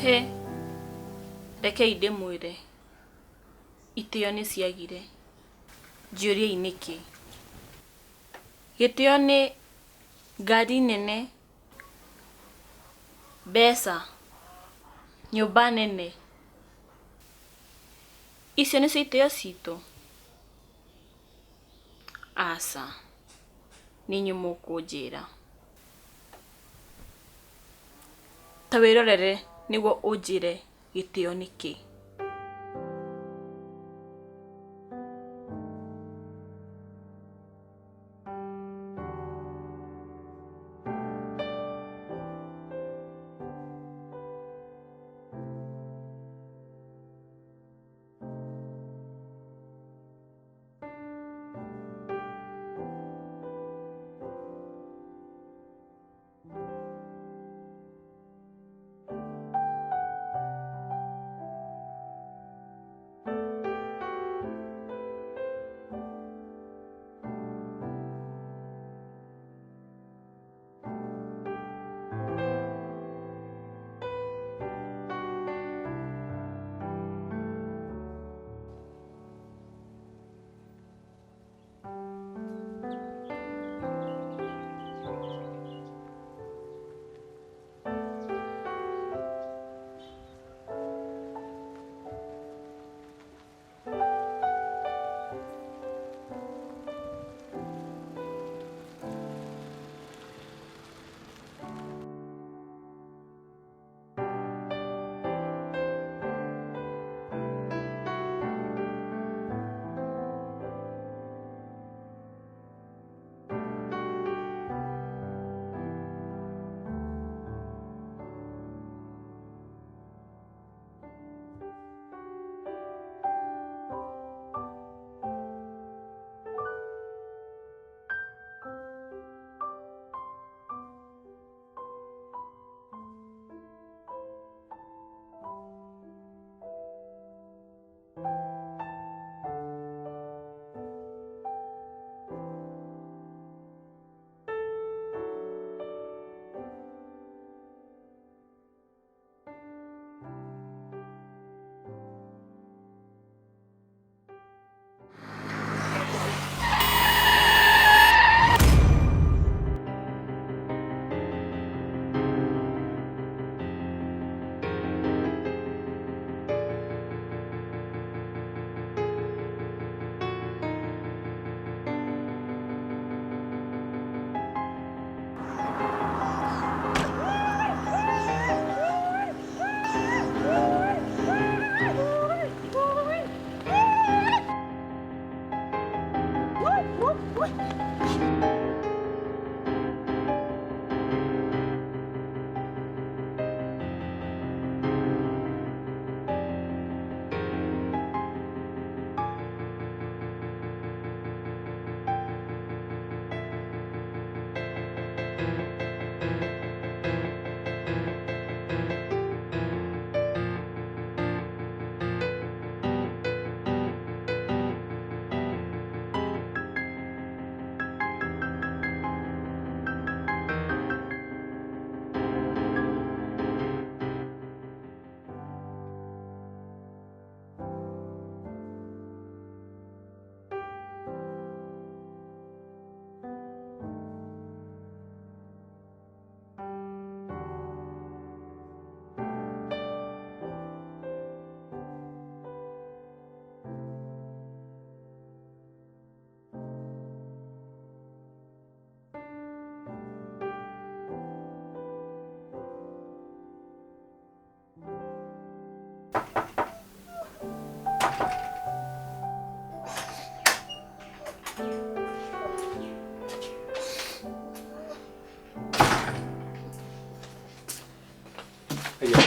He, rekei ndĩmwĩre, itĩo nĩ ciagire. Njũriai nĩkĩ? Gĩtĩo nĩ ngari nene, mbeca, nyũmba nene. Icio nĩcio itĩo citũ? Aca, nĩ inyuĩ mũkũnjĩra. Ta wĩrorere nĩguo ũnjĩre gĩtĩo nĩkĩ.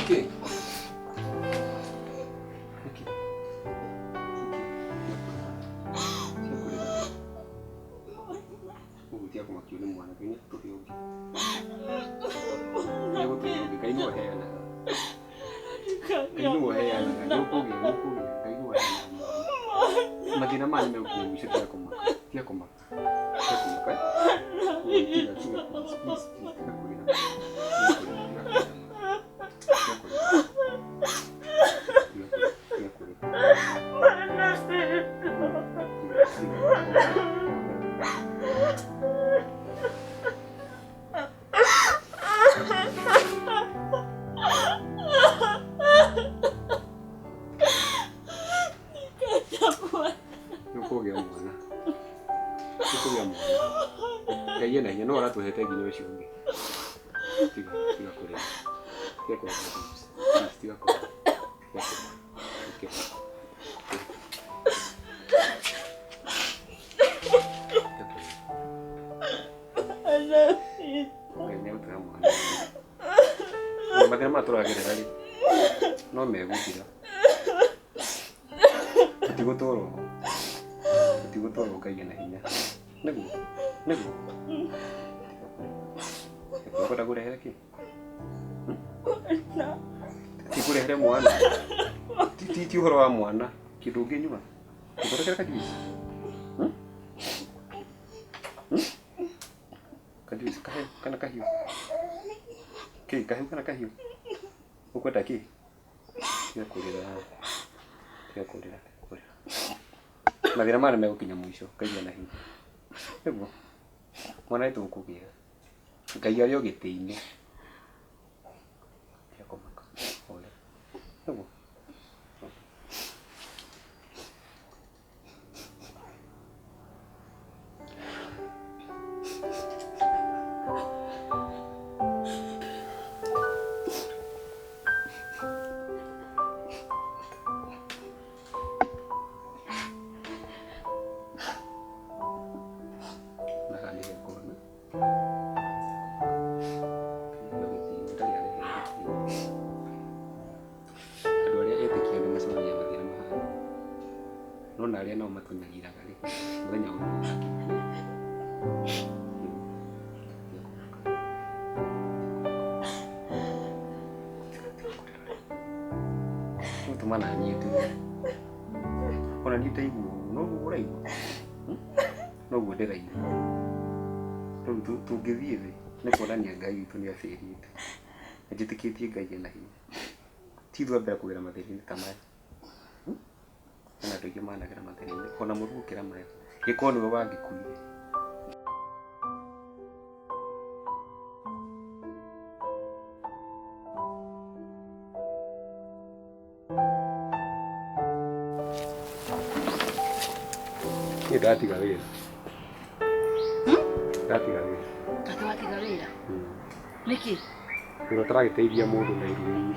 Okay. Ngai ena hinya no aratuhete nginya ucio ungi. Tiga kuri. Tiga kuri. Tiga kuri. Mathina maturagerera ri no megukira utigutoro Ngai ena hinya niguo ukwenda kurehere ki tikurehere mwana ti uhoro wa mwana kindu unginyua ukorekera kajuici kajuici kahe kana kahiu kahiu kana kahiu ukwenda ki tiga kurira mathina mane megukinya mwisho Ngai ena hinya niguo mwana itu ukugia Ngai ari ogiti-ini tiga kumaka ole niguo nona aria no matunyagiraga ri muthenya umwe tumana nyitu ona ni taigu no uraigu no guderaigu tungithie thi ni kuonania Ngai witu ni acerite njitikitie Ngai ena hinya ti thwa mbere kugira mathina ta maya na ndoige managira mathina ona murukira maya giko niwe wangikuire ni ndatiga wira ndatiga wira Watiga wira niki ndio taragiteithia mundu na iru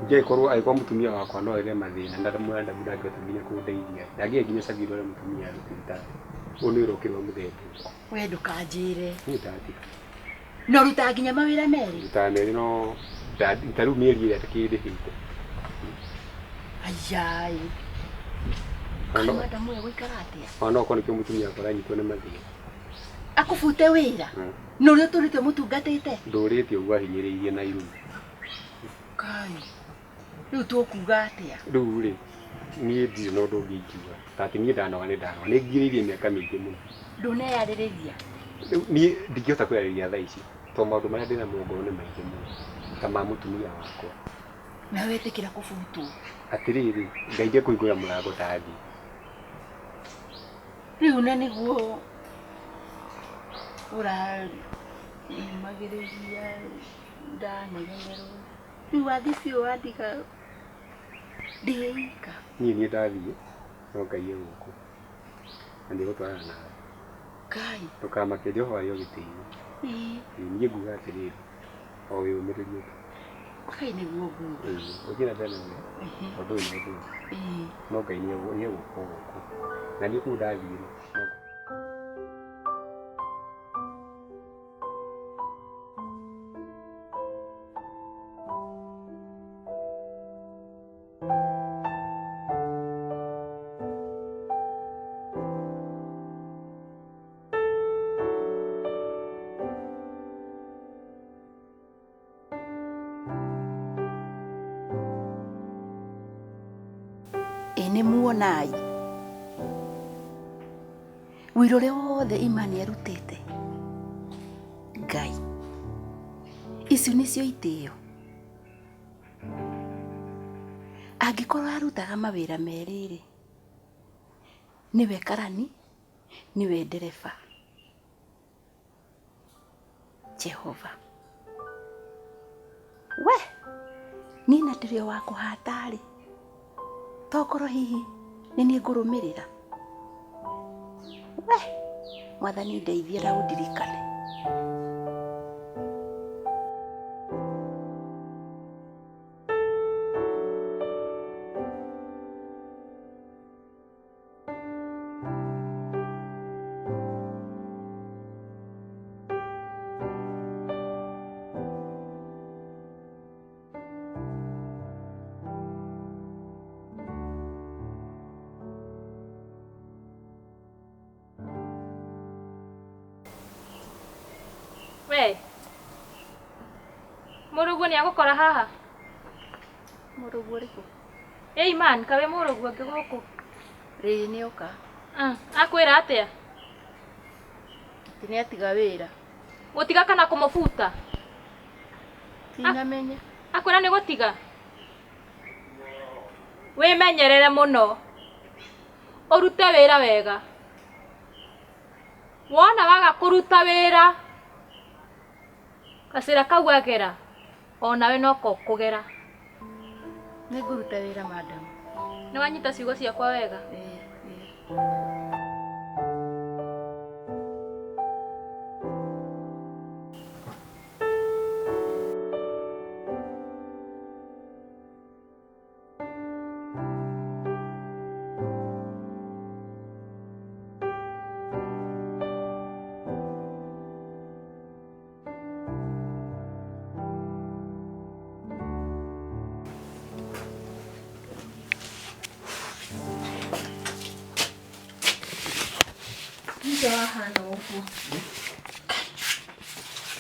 je korwo aigwa mutumia wakwa no ere mathina ndamwenda mudange tuginya kundeithia ndagie nginya sabiro ore mutumia arutita uniro kirwa muthetu we ndukanjire ni ndatiga no ruta nginya mawira meri rutameri no ndaru mieri ire atakindihite ayai Ano madamu we guikara atia ono ko nikyo mutumia wakwa ranyitwo ni mathina akufute wira no rio turite mutungatite ndurite uguo ahinyiriirie na iru kai riu tukuga atia riu ri nie ndio no ndungikiuga tati nie ndanoga ni ngiriirie miaka mingi muno nduneyaririria riu nie ndingihota kwirariria thaa ici to maundu maria ndina muongo ni maingi muno ta ma mutumia wakwa na wetikira kufutu atiriri ngaige kuigura murango tathi riu na niguo ura magiriria ndanegenerwo riu wathicio wandika ndiika nie ndathie no Ngai guku na ndigutwarana nawe kai tukamake joho ayo gitini nie nguga atiriri o yumiririe kai niguo nguga ugira tena undu ni no Ngai ni guku na ni ku ndathire ene muonai wirore wothe imani arutite Ngai icio nicio itio angikorwo arutaga mawira meriri niwe karani niwe ndereba Jehova we nina ndirio wa kuhatari tokoro hihi nini ngurumirira we Mwathani ndeithia na undirikane. We. Murugu ni agukora haha. Murugu riku. Ei man, kawe murugu angi guku. Ri ni oka. Akwira atia? Tini atiga wira. Gutiga kana kumufuta? Sinamenya. Akwira ni gutiga. We menyerere muno. Urute wira wega. Wona waga kuruta wira. Kasira kawagera. Ona we noko kugera. Niguruta wira madam. Ni wanyita ciugo ciakwa wega. Hana ufu.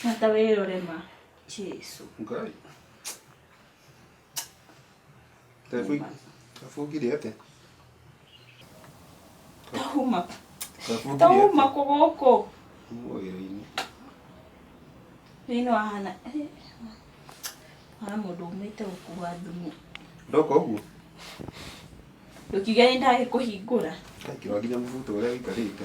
Nata wero rema. Jesu. Ngai. Tafugire ate. Tahuma. Tahuma kogoko. Moyeni. Ino hana. Mundu umite gukua thumu. Ndoko ugu. Ndukiga ndage kuhingura. Takirwa nginya mubuto uria wikarite.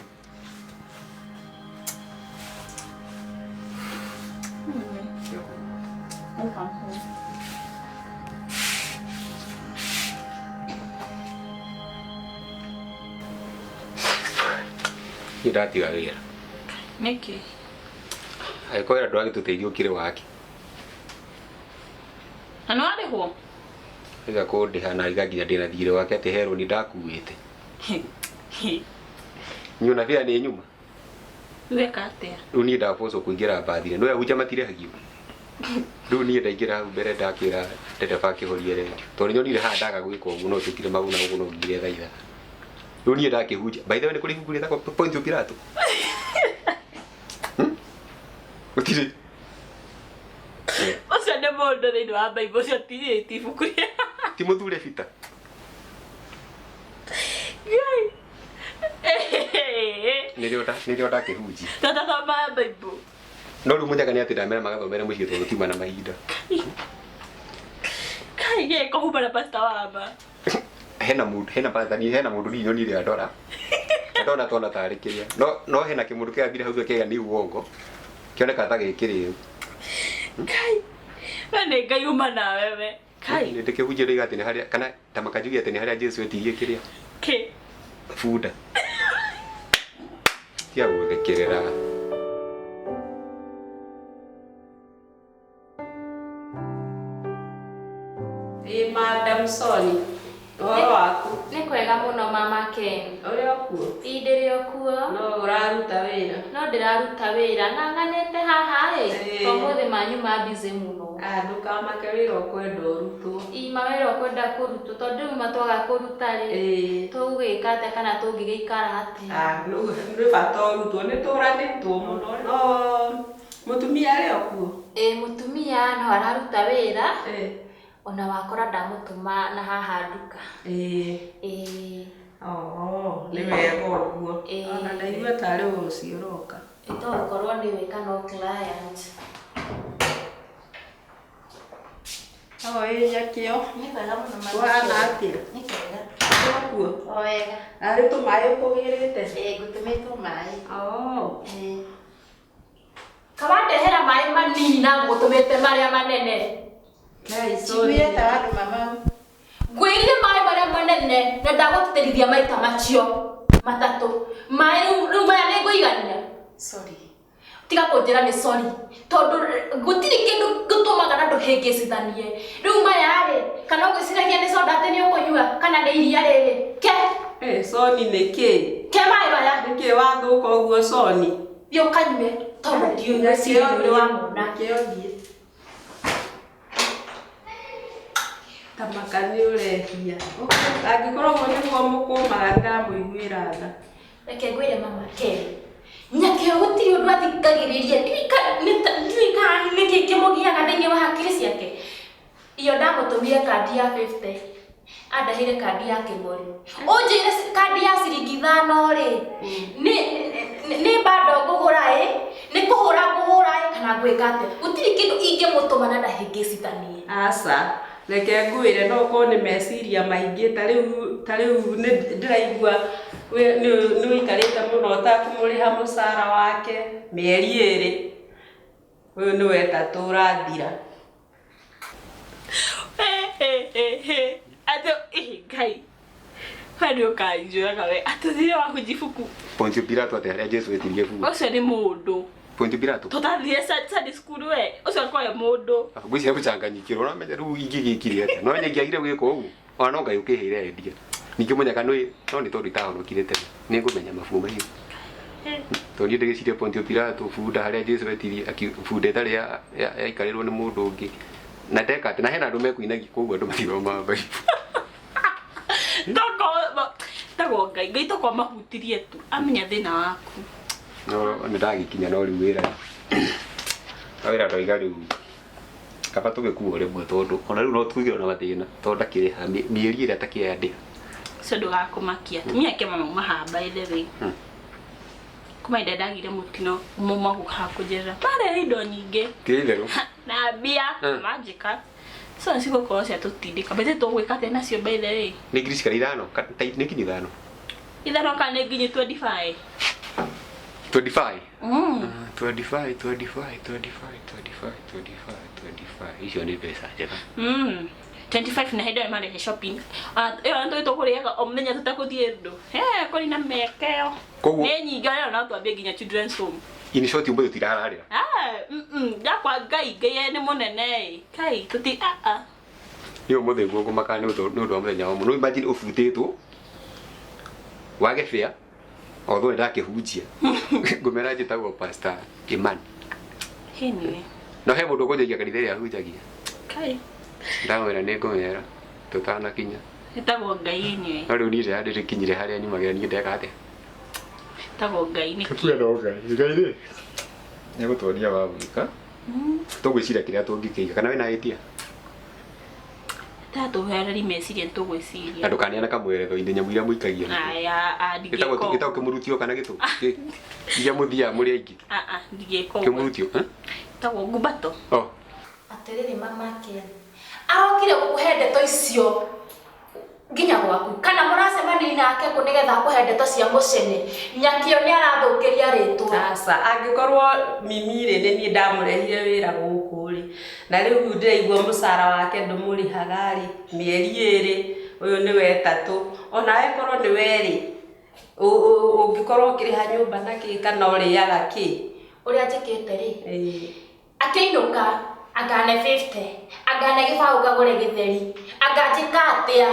Ndatiga wira. Niki. Aikwira ndwagi tuteithio kire wake. Ano ariho. Iga kundiha na igaginya ndina thire wake ati hero ni ndakuite. Nyuna vya ni nyuma. Weka atia. Uni ndafoso kuingira bathire. No yahuja matire hagio. Ndu ni ndaingira hau mbere ndakira ndete baki horiere. To ni nyonire ha ndaga gwika ugu no tukire maguna ugu no ngire thaitha. Ndu ni ndakihuja. By the way ni kuri hugure ta point upirato. Utire. Ocio nĩ mũndũ thĩinĩ wa Bible ũcio tirĩti ibuku rĩa ti mũthure bita. Ngai. Nĩrĩo ndakĩhunjia. Tatathoma Bible. No rĩu mũnyaga nĩ atĩ ndamera magathomera mũciĩ tondũ tiuma na mahinda. Kai ye kũhumba na pastor wamba. Hena mũndũ ni nyonire andora. Ndona tona tarĩ kĩrĩa. No hena kĩmũndũ kĩambire hau kĩega ni uongo. Kĩoneka ta gĩkĩrĩu. Kai. Wene Ngai uma na wewe. Kai. Nĩ ndĩkĩhunjia rĩga atĩ nĩ harĩa kana ta makajugia atĩ nĩ harĩa Jesu etirie kĩrĩa. Kĩ. Bunda. Tia gũthekerera. Madam Soni. Ũhoro waku? Nĩ kwega mũno mama Ken. Ũrĩ okuo? Ndĩrĩ okuo. No ũraruta wĩra? No ndĩraruta wĩra ng'ang'anĩte haha Ĩĩ. ũmũthĩ manyu mabize mũno. Ndũkamake wĩra ũkwenda ũrutwo. Mawĩra ũkwenda kũrutwo tondũ rĩu matwaga kũruta rĩ. Tũgwĩka atĩa kana tũngĩgĩikara atĩa? Nĩ bata ũrutwo nĩtũranĩtwo mũno. No mũtumia arĩ okuo? Mũtumia no araruta wĩra. Ona wakora ndamũtũma na haha nduka. Nĩ wega ũguo. Ona ndaigua tarĩ ũcio ũroka. Ĩtogũkorwo nĩ wĩ kana o client. Nyakĩo. Nĩ kwega mũno mama. Kũhana atĩa? Nĩ kwega. Ũrĩ okuo? O wega. Arĩ tũmaĩ ũkũgĩrĩte? Ngũtũmĩtwo maĩ. Kawandehera maĩ manini na ngũtũmĩte marĩa manene. Ciguire ta andũ mama. Ngwĩrire maĩ marĩa manene na ndagũtĩrithia maita macio. Matatu. Mai rumaya ne goigania. Sorry. Tiga kujira ni sorry. Tondu gutiri kindu gutumaga na nduhingicithanie. Rumaya ri kana gwiciragia ni soda ate ni ukunyua kana ni iria riri. Ke. Soni ni ki? Ke mai baya. Ni ki wathuka uguo Soni? Yo kanyue tondu ndiu siri wa mona. Kĩothie. Tamakani urehia. Angĩkorwo mo nĩguo mũkũmaga ndamũiguĩra tha. Reke ngwĩre mama Keri. Nyake gũtirĩ ũndũ athikagĩrĩria. Ndiũĩka nĩkĩ kĩmũgiaga thĩinĩ wa hakiri ciake. Iyo ndamũtũmire kandi ya 50. Andahire kandi ya kĩgori. Ũnjĩre kandi ya ciringi 5 rĩ. Nĩ bado ngũgũra nĩ kũhũra kana gwĩka atĩa. Gũtirĩ kĩndũ ingĩmũtũma na ndahĩngĩcithanie. Aca. Reke ngwĩre no korwo nĩ meciria maingĩ ta rĩu ndĩraigua nĩ ũikarĩte mũno ũtakũmũrĩha mũcara wake mĩeri 2. Ũyũ nĩ wetatũ ũrathira. Ato Ngai. Hadi ukanjũraga we. Atũthire wa kujibuku. Pontio Pilato atarĩa Jesu etirie buku. Ũcio nĩ mũndũ. Pontio Pilato. Tũtathire Sunday school we. Ũcio kwa mũndũ. Ngwĩciria gũcanganyikĩrwo na menya rĩu ingĩgĩkire atĩa. No nyengiagire gwĩka ũguo. Ona Ngai ũkĩhĩire endia. Ningĩ mũnyaka no nĩ tondũ itahonokire tene. Nĩ ngũmenya mabuku mahiũ. Tondũ ndĩgĩciria Pontio Pilato bunda harĩa Jesu etirie bunda ĩtarĩ yaikarĩrwo nĩ mũndũ ũngĩ. Na ndeka atĩ na hena andũ mekuinagia koguo andũ mathithoma Bible. Tago Ngai tokwa mahutirie tu amenya thĩna waku. No nĩ ndagĩkinya no rĩu wĩra. Wĩra ndoiga rĩu kaba tũgĩkuo rĩmwe tondũ ona rĩu no tũigĩrwo na mathĩna tondũ ndakĩrĩha mĩeri ĩrĩa atakĩandĩha. Ũcio ndũgakũmakia tumia ke mama mahamba ithe. Kuma ndagire mutino mumagu hakujera. Pare indo nyingĩ. Kĩrĩrũ. Na bia magica. So nsiko kwa cia tutindika. Bete to gwĩka tena cio by the way. Nĩ ngiri cikari 5 nĩ kinyi 5. Ithano kana nginyi 25. 25. 25. Icio nĩ mbeca njega. 25 na hĩndĩ marĩhe shopping. Ĩyo nĩ tũkũrĩaga o mũthenya tũtakũthiĩ ndũ. Kũrĩ na mĩekeo. Nĩ nyingĩ rĩo no twambie nginya children's home. In short ũmũthĩ tirararĩra. Ndakwa Ngai nĩ mũnene. Kai tuti Nĩ ũmũthĩ nguo ngũmaka nĩ ũndũ wa mũthenya wa mũno. Imagine ũbutĩtwo. Wage fare. Although ndakĩhunjia. Ngũmera njĩtagwo Pastor Imani. Hini. No he mũndũ ũkũnjagia kanitha ĩrĩa ahunjagia. Kai. Ndamwĩra nĩ ngũmera tũtanakinya. Ĩtagwo Ngai anyway. No rĩu niĩ ndĩrĩkinyire harĩa nyumagĩra niĩ ndeka atĩa. Ĩtagwo Ngai nĩ. Tukwenda Ngai. Ngai rĩ. Nĩ gũtũonia wa gwĩka. Tũgwĩciria kĩrĩa tũngĩkĩiga kana wĩna idea. Tatuhereri meciria tũgwĩciria. Andũ kanĩana kamweretho-inĩ nyamũ iria mũikagia. Aya ndigĩko. Gĩtagwo kĩmurutio kana gĩtũ. Iria mũthia mũrĩ aingĩ. Ndigĩko. Kĩmurutio. Tagwo ngumbato. Atĩrĩrĩ mama Keri. Arokire gũkũhe ndeto icio nginya gwaku kana mũracemania nake kũ nĩgetha kũhe ndeto cia mũcene. Nyakĩo nĩ arathũkĩria rĩtwa. Aca angĩkorwo Mimi rĩ nĩ niĩ ndamũrehire wĩra gũkũ rĩ na rĩu ndĩraigua mũcara wake ndũmũrĩhaga rĩ mĩeri 2 ũyũ nĩ wetatũ ona angĩkorwo nĩ werĩ ũngĩkorwo ũkĩrĩha nyũmba na kĩ kana ũrĩaga kĩ ũrĩa njĩkĩte rĩ akĩinũka agane 50 agane gĩbaũ gagũre gĩtheri aganjĩka atĩa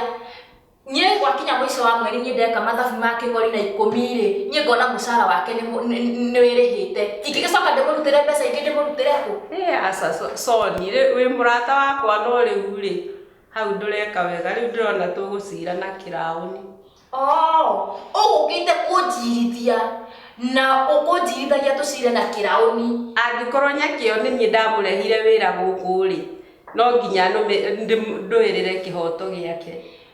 nye gwakinya mũico wa mweri niĩ ndeka mathabu ma kĩgori na 10 rĩ niĩ ngona mũcara wake nĩ wĩrĩhĩte ingĩgĩcoka ndĩmũrutĩre mbeca ingĩ ndĩmũrutĩre kũ aca Soni wĩ mũrata wakwa no rĩu rĩ hau ndũreka wega rĩu ndĩrona tũgũcira na kĩraũni ũgũkĩte kũnjirithia na ũkũnjirithagia tũcire na kĩraũni angĩkorwo Nyakĩo nĩ niĩ ndamũrehire wĩra gũkũ rĩ no nginya ndũĩrĩre kĩhoto gĩake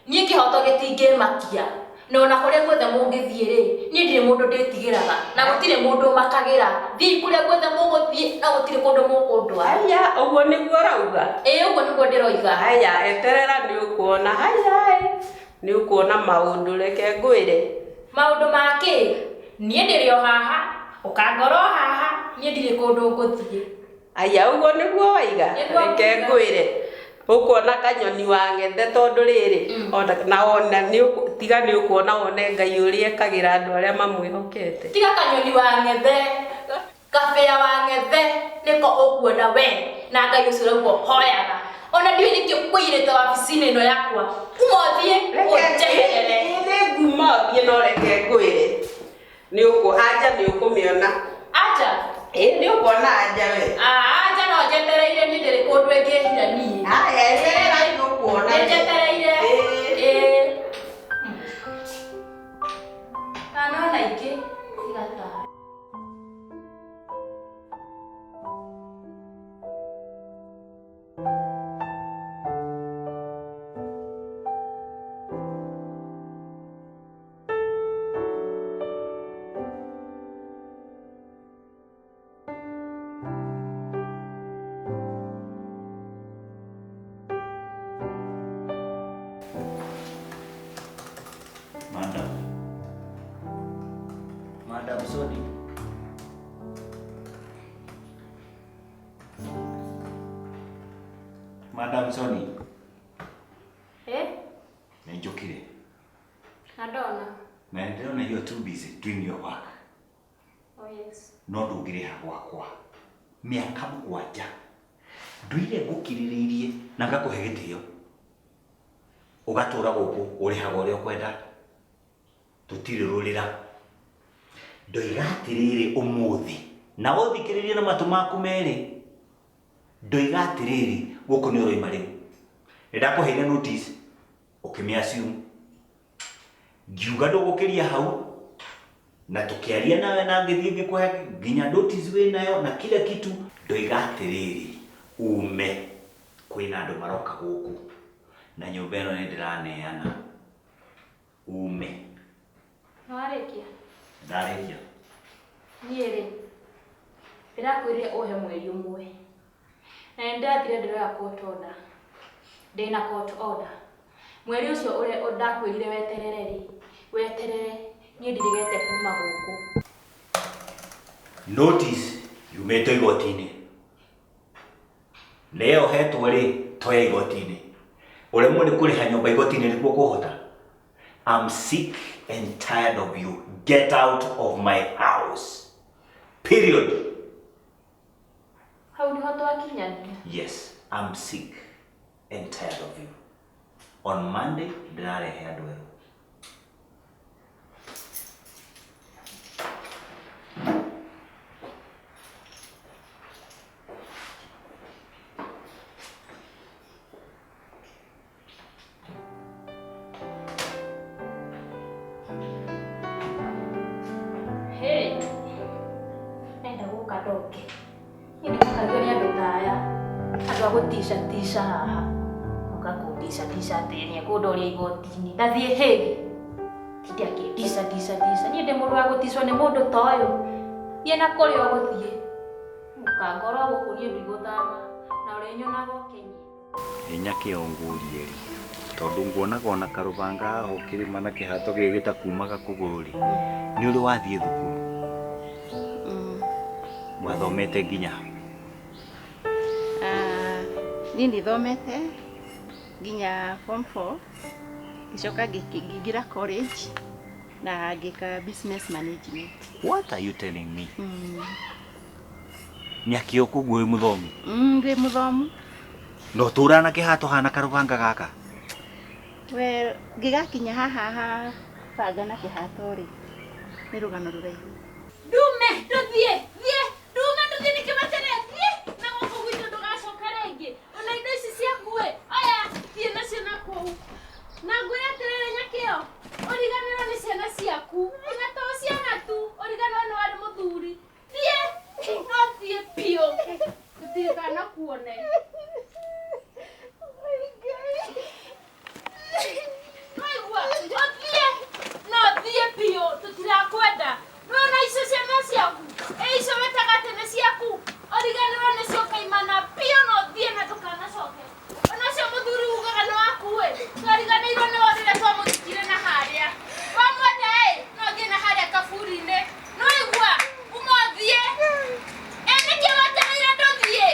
niĩ kĩhoto gĩtingĩmakia no na kũrĩa guothe mũngĩthiĩ rĩ niĩ ndirĩ mũndũ ndĩtigĩraga na gũtirĩ mũndũ makagĩra thiĩ kũrĩa guothe mũgũthiĩ na gũtirĩ kũndũ mũkũndwa haya ũguo nĩguo rauga ũguo nĩguo ndĩroiga haya eterera nĩ ũkuona haya nĩ ũkuona maũndũ reke ngwĩre maũndũ makĩ niĩ ndĩrĩ o haha ũkangora o haha niĩ ndirĩ kũndũ ngũthiĩ haya ũguo nĩguo waiga reke ngwĩre ũkuona kanyoni wang'ethe tondũ rĩrĩ na ona tiga ni ukuona wone Ngai uria ekagira andu aria mamwihokete. Tiga kanyoni wa ngethe, kafea wa ngethe niko ukuona we na Ngai ucio raugo hoyaga. Ona ndio nikio kwirite wabici-ini ino yakwa. Umothie unjeherere. Ire ngumothie no reke ngwire. Ni ukuhanja ni ukumiona. Aja. Ni ukuona anja we. Aja no njetereire ni ndiri kundu ingihira ni. Eterera ni ukuona. Njetereire. Kana na iki igata. Madam Soni. Madam Soni. Nenjokire. Nadona. Naendelea you're too busy doing your work. Oh yes. No ndungire gwakwa. Miaka mugwanja. Nduire ngukiriririe na ngakuhe gitio. Ugatura guku uri hagore ukwenda. Tutirurira. Ndoigatiriri umuthi. Na uthikiririe na matu maku meri. Ndoigatiriri guku ni uroima riu. Ndakuheire notice. Ukimiassume. Ngiuga ndugukiria hau. Na tukiaria nawe na ngithie ngikuhe nginya notice we nayo na kila kitu. Ndoigatiriri ume kwina andu maroka guku. Na nyumba ino ndiraneana. Ume. Nwarekia. Ndarekia. Niere. Ndirakwire uhe mweri umwe. Na ndathire ndira court order. Ndina court order. Mweri ucio ure ndakwirire weterere nie ndirigete kuma guku. Notice yumete igotini. Leo hetwo ri toya igotini. Ule mwene kuriha nyumba igotini nikuo kuhota. I'm sick and tired of you. Get out of my house. Period. Hau ni hoto akinyania. Yes, I'm sick and tired of you. On Monday, ndirarehe andu eru. Tisha haha. Ukakudisha tene kudoria igotini. Ndathie hegi. Tidia tisha. Ni ndemuru wa gutiswa ni mundu toyo. Yena kuri oguthie. Mukangora gukurie biguthama na urenyona gokenyi. Inya kiongurie. Tondu nguonaga ona karubanga ukirima na kihato gigita kumaga kugururi. Ni uri wathie thukuru. Wathomete nginya. Nini thomete nginya form 4 gicoka ngigira college na ngika business management. What are you telling me? Nyaki okugwe muthomi. Ndi muthomu. No turana kihato hana karubanga gaka. Well, gigakinya haha banga na kihato ri. Ni rugano ruraihu. Dume, tuthie. Dume tuthie nikimatere. Na wako gwito ndugacoka ringi. Ona indo ici ciaku we. Aya, thie nacio nakuu. Na ngwira atiriri nyakio. Origanirwo ni ciana ciaku. Ona to ciana tu. Origanirwo ni wari muthuri. Thie, no thie pio. Tuthie kana kuone. Aigua, no thie pio. Tutirakwenda. No na icio ciana ciaku. Icio wetaga tene ciaku. Origanirwo ni cio kaimana pio no thie na tukanacoke. Ona cio muthuri ugaga no akue. Twariganirwo ni worire twamuthikire na haria. Wamwenda no thie na haria kaburi-ini. No igua, umuthie. Nĩkĩo wetereire ndũthiĩ.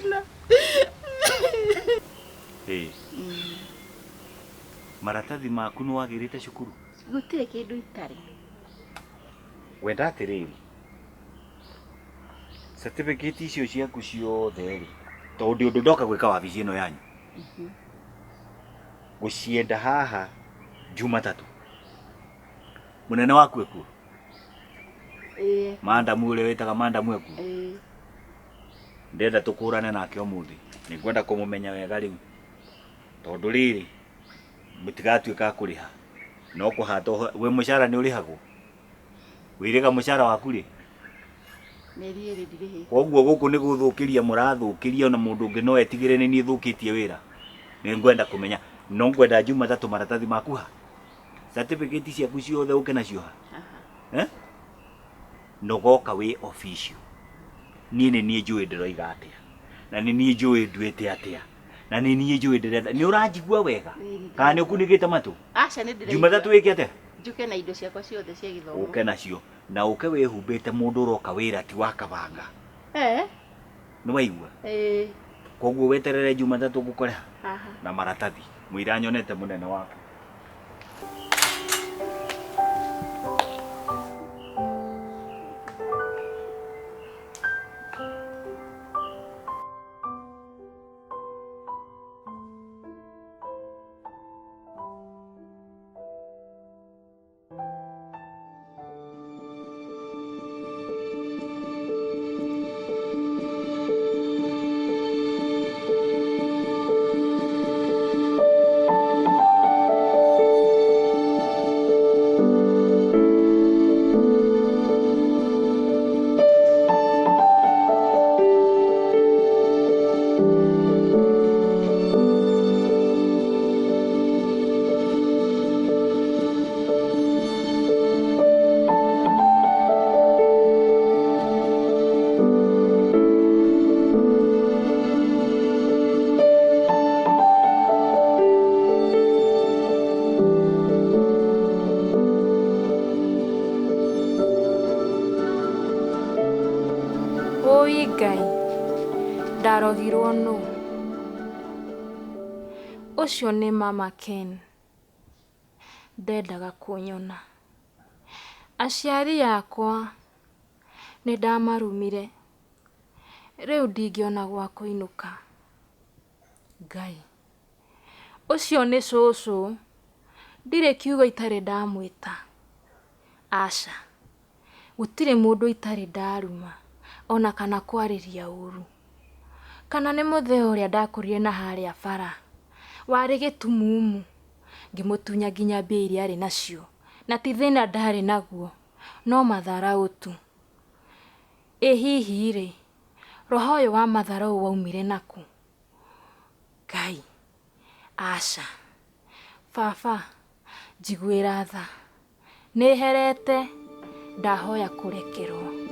sana. Maratathi maku nĩ wagĩrĩte cukuru? Gũtirĩ kĩndũ itarĩ. Wenda atĩrĩrĩ, certificate icio ciaku ciothe rĩ, tondũ ũndũ ndoka gwĩka wabici ĩno yanyu, gũcienda haha Jumatatũ. Mũnene waku ekuo? Mandamu ũrĩa wĩtaga mandamu ekuo? Ndenda tũkũrane nake ũmũthĩ. Nĩngwenda kũmũmenya wega rĩu. Tondũ rĩrĩ mũtigatuĩka kũrĩha. No kũhata we mũcara nĩ ũrĩhagwo. Wĩrĩga mũcara waku rĩ? Meri ĩrĩ ndirĩhĩte. Koguo gũkũ nĩ gũthũkĩria mũrathũkĩria na mũndũ ũngĩ no etigĩre nĩ niĩ thũkĩtie wĩra. Nĩngwenda kũmenya no ngwenda Jumatatũ maratathi maku ha? Certificate ciaku ciothe ũke nacio ha? Nogoka wĩ official. Niĩ nĩ niĩ njũĩ ndĩroiga atĩa. Na nĩ niĩ njũĩ nduĩte atĩa. Na nĩ niĩ njũĩ ndĩrenda. Nĩ ũranjigua wega? Kana nĩ ũkunĩkĩte matũ? Aca nĩ ndĩraigua. Jumatatũ wĩke atĩa? Njuke na indo ciakwa ciothe cia gĩthomo. Ũke nacio. Na ũke wĩhumbĩte mũndũ ũroka wĩra ti wa kabanga. Nĩ waigua? Koguo weterere Jumatatũ ngũkore ha? Na maratathi. Mũira nyonete mũnene waku. Ngai ndarogirwo nũ? Ũcio nĩ Mama Ken. Ndendaga kũnyona. Aciari akwa nĩ ndamarumire. Rĩu ndingĩona gwa kũinũka. Ngai. Ũcio nĩ cũcũ. Ndirĩ kiugo itarĩ ndamwĩta. Aca. Gũtirĩ mũndũ itarĩ ndaruma. Ona kana kwarĩria ũru. Kana nĩ mũthee ũrĩa ndakũrire na harĩa bara. Warĩ gĩtumumu. Ngĩmũtunya nginya mbia iria arĩ nacio. Na ti thĩna ndarĩ naguo. No matharaũ tu. Hihi rĩ. Roho ũyũ wa matharaũ waumire naku? Ngai. Aca. Baba. Njiguĩra tha. Nĩherete. Ndahoya kũrekerwo.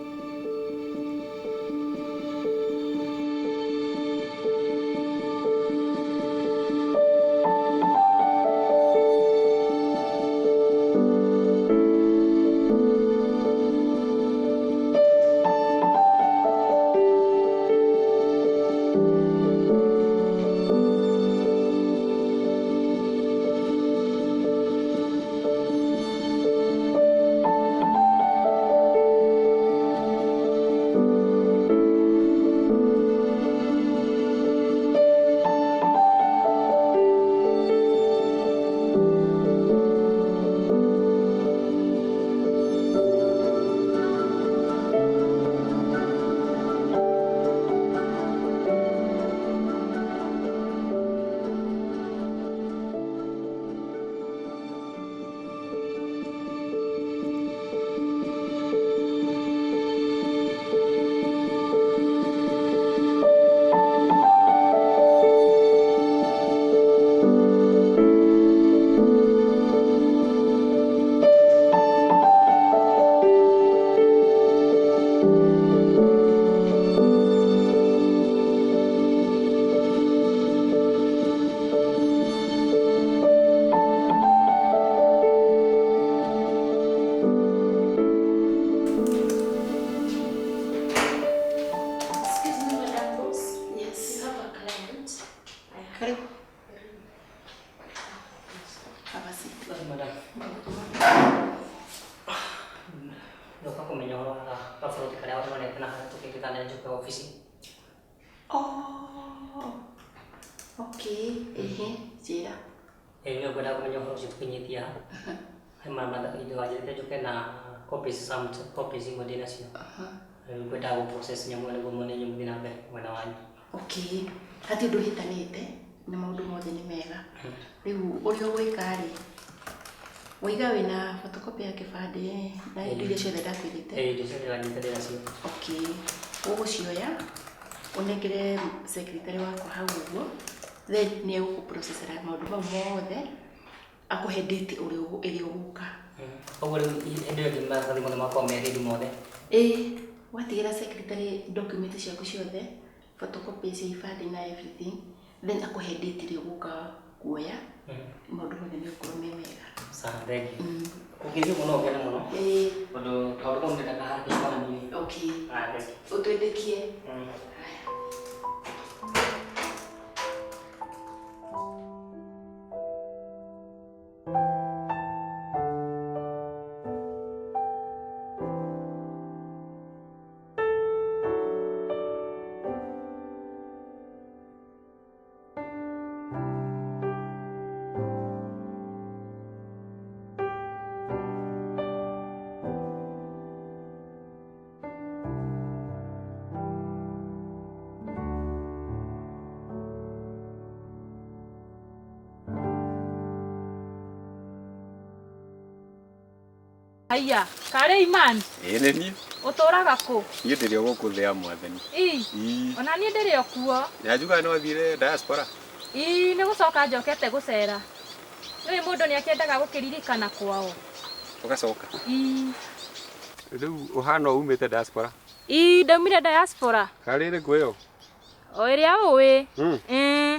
Karibu. Abasi. Madam. Ndoka kumenya horo ka fruit kare awal mana kena hara tuke kita nanya juga ofisi. Oh. Okay. Jira. Ini gue kumenya horo situ penyitia. Emang mata itu aja kita juga na kopi sam kopi sih modena sih. Gue tahu prosesnya mulai gue mau nanya mungkin apa mana wani. Okay. Hati udah hitanite na maundu mothe ni mega. Riu urio gwikari. Waiga wina photocopy ya kibande na indo iria ciothe ndakwirite. Indo ciothe ndanyita nacio. Okay. Ugucioya unengere secretary wako hau uguo. Then ni uguprocessera maundu mau mothe akuhe date uria uguka. Oguo riu indo iria marathi mothe makwa meriri mothe. Watigira secretary document ciaku ciothe, photocopy cia ibande na everything. Then akuhe date iria uguka kuoya. Maundu mothe ni ukorwo me mega. Sandegi. Ukithio muno ngene muno. Undu kaundu kau ndenda kahana ni. Okay. Ndegi. Utwendekie. Aya, kare Iman. Ene ni. Utoraga ku? Ni ndirio guku thea mwathani. Ona ni ndirio kuo. Yajuga no thire diaspora. Ni gucoka njokete gucera. Ni mundu ni akiendaga gukiririkana kwao. Ugacoka. Riu uhana umite diaspora. Ndaumire diaspora. Karire ngweyo. O iria uwi.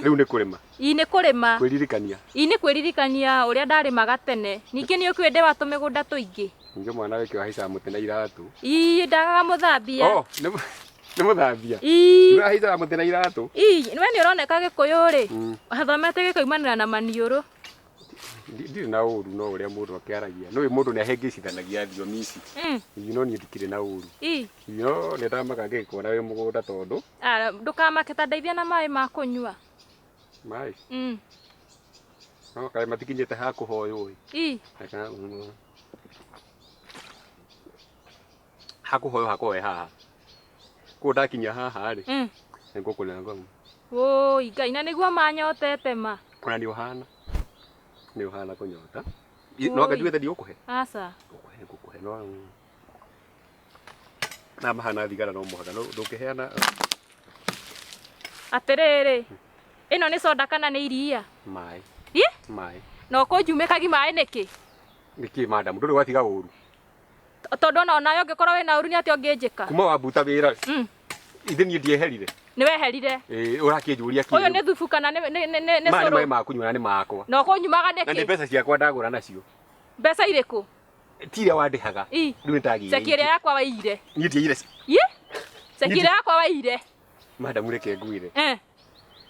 Riu ni kurima. Ni kurima. Kwiririkania. Ni kwiririkania uria ndarimaga tene. Ningi ni ukwende wa tumigunda tuingi. Ningi mwana weke wahaica muti na iratu. Ndagaga muthambia. Ni muthambia. Urahaica muti na iratu. We ni uroneka Gikuyu ri. Hathomete gikuimanira na maniuru. Ndiri na uru no uria mundu akiaragia. No mundu ni ahengicithanagia thiomi ici. No ni ndikire na uru. No ni ndamaga ngikuona wi mugunda tondu. Ndukamake ta ndeithia na mai ma kunyua. Mai. No kae matikinyete ha kuhoyo wi. Hakuhoyo hakoe haha. Ku ndakinya haha ri. Ngukuna ngomu. Ngai na niguo manyotete ma. Ona ni uhana. Ni uhana kunyota. No ngathiwe te ndikuhe. Aca. Ngukuhe no. Na mahana thigara no muhaka no ndukiheana. Atiriri. Ino ni soda kana ni iria? Mai. Mai. No kunjumikagi mai niki? Niki madam nduri watiga uru. Tondu ona yo ngikorwo wina uru ni ati onginjika. Kuma wabuta wira. Ithe ni ndieherire. Ni weherire. Urakinjuria ki. Uyu ni thubu kana ni soro. Mai makunywa ni makwa. No kunyumaga niki? Na ni pesa ciakwa ndagura nacio. Mbeca iriku? Tiria wandihaga. Riu nitagi. Sekiria yakwa waire. Ni ndiire. Sekiria yakwa waire. Madam reke nguire.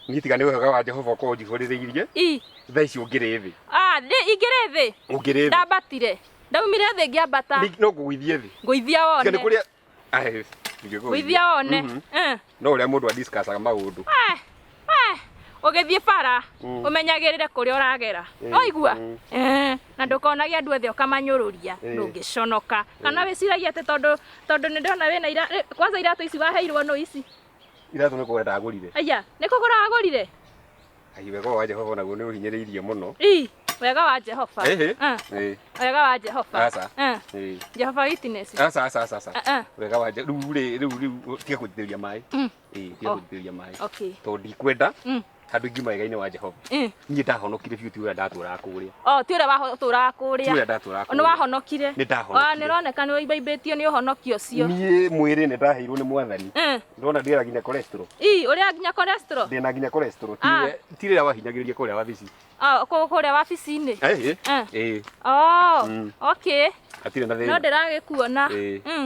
Ni tiga ni wega wa Jehova ko njihoririirie. Thaa ici ungire thi. Ingire thi. Ungire thi. Ndabatire. Ndaumire thi ngiambata. No nguithie thi. Nguithia wone. Tiga ni kuria. Nguithia wone. No uria mundu discussaga maundu. Ugithie bara umenyagirire kuria uragera. Oigua? Na ndukonagia andu othe ukamanyururia. Ndungiconoka. Kana wiciragia ati tondu ni ndona wina kwanza iratu ici waheirwo no ici. Iratu niko wenda agurire. Aya, niko kugura agurire. Wega wa Jehova naguo ni uhinyiriirie muno. Wega wa Jehova. Wega wa Jehova. Aca. Jehova witness. Aca. Wega wa riu tiga kuthiriria mai. Tiga kuthiriria mai. Okay. To ndikwenda. Handu ingi mwega-ini wa Jehova. Ni ndahonokire biu ti uria ndatura kuria. Ti uria watura kuria. Ti uria ndatura kuria. Ni wahonokire. Ni ndahonokire. Ni roneka ni uibaibitio ni uhonokio cio. Ni mwiri ni ndaheirwo ni mwathani. Ndona ndira ginya cholesterol. Uria ginya cholesterol. Ndina ginya cholesterol. Ti ria wahinyagiriria kuria wabici. Kuria wabici-ini. Okay. Atire na thina. No ndiragikuona.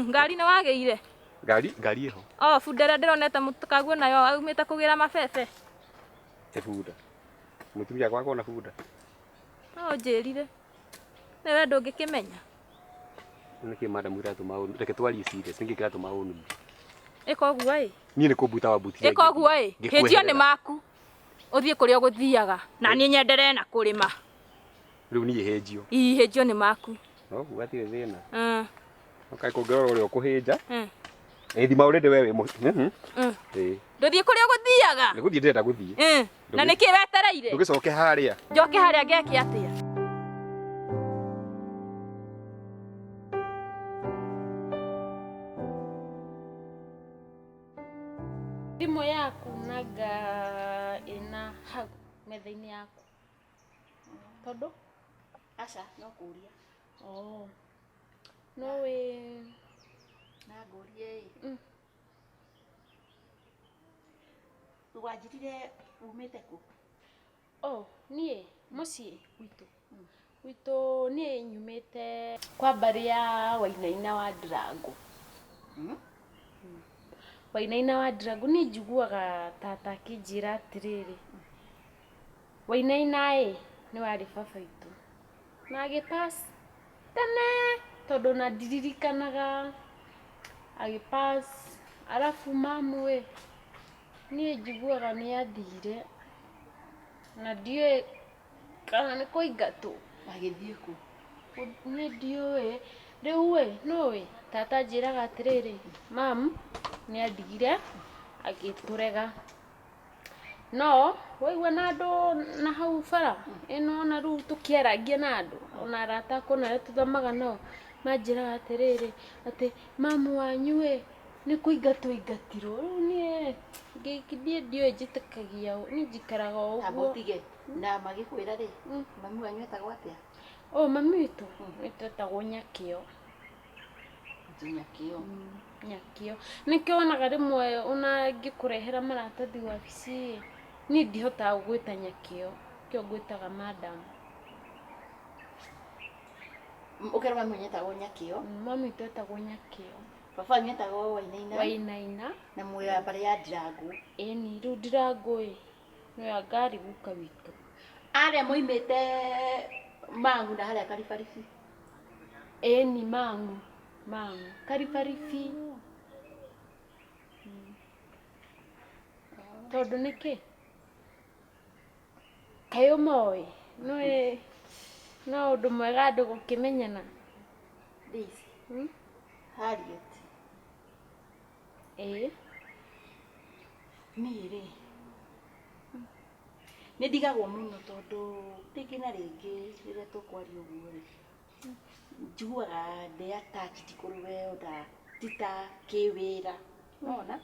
Ngari ni wageire. Ngari iho. Fundera ndironete mutakaguo nayo aumite kugira mabebe. Ebuda. Mutumia kwako na bunda. No njirire. Newe ndungikimenya. Niki madam iratu maunu. Reke twari serious. Niki kiratu maunu. Iko guo ĩ. Niĩ nĩ kũmbuta wambutia. Iko guo ĩ. Hĩnjio nĩ maku. Uthie kuria guthiaga na niĩ nyendere na kurima. Rĩu niĩ hĩnjio. Hĩnjio nĩ maku. No, gwatirĩ thĩna. Okay, kũngĩrora ũrĩa ũkũhĩnja. Thima ũrĩ ndĩ wewe mũhĩ. Nduthie kuria guthiaga. Nĩ gũthiĩ ndĩrenda gũthiĩ. Na nĩkĩ wetereire? Ndũgĩcoke harĩa. Njoke harĩa ngeke atĩa? Thimũ yaku nanga ĩna hau metha-inĩ yaku. Tondũ? Aca, no kũria. No wĩ na ngũrie ĩ. Wanjirire umĩte kũ? Niĩ mũciĩ witũ. Witũ niĩ nyumĩte kwa mbarĩ ya Wainaina wa Ndirangu. Wainaina wa Ndirangu niĩ njiguaga tata akĩnjĩra atĩrĩrĩ. Wainaina ĩ nĩ warĩ baba witũ. Na agĩpass tene tondũ na ndiririkanaga agĩpass arabu mamu ĩ niĩ njiguaga nĩ athire na ndiũĩ kana nĩ kũingatwo agĩthiĩ kũ. Niĩ ndiũĩ rĩu ĩ nũĩ tata njĩraga atĩrĩrĩ mamu nĩ andigire agĩtũrega. No waigua na andũ na hau bara ĩno na rĩu tũkĩarangia na andũ ona arata akwa na arĩa tũthomaga nao manjĩraga atĩrĩrĩ atĩ mamu wanyu ĩ nĩ kũingatwo aingatirwo. Rĩu niĩ ndiĩ ndiũĩ njĩtĩkagia niĩ njikaraga o ũguo. Amutige na magĩkwĩra rĩ mami wanyu etagwo atĩa? Mami witũ etagwo Nyakĩo. Nyakĩo. Nyakĩo. Nĩkĩo wonaga rĩmwe ona ngĩkũrehera maratathi wabici niĩ ndihotaga gwĩta Nyakĩo kĩo ngwĩtaga madam. Ũkerwo mami wanyu etagwo Nyakĩo? Mami witũ etagwo Nyakĩo. Baba wanyu etagwo Wainaina? Wainaina. Na mũrĩ mbarĩ ya Ndirangu? Ĩni rĩu Ndirangu ĩ nĩwe ngari guka witũ. Arĩa moimĩte Mang'u na harĩa Karibaribi? Ĩni Mang'u. Karibaribi. Tondũ nĩkĩ? Kaĩ ũmoĩ? Nĩũĩ no ũndũ mwega andũ gũkĩmenyana. Daisy. Harriet. Niĩ rĩ nĩ ndigagwo mũno tondũ rĩngĩ na rĩngĩ rĩrĩa tũkwaria ũguo rĩ njiguaga ndĩ attached kũrĩ we ona ti ta kĩwĩra. Wona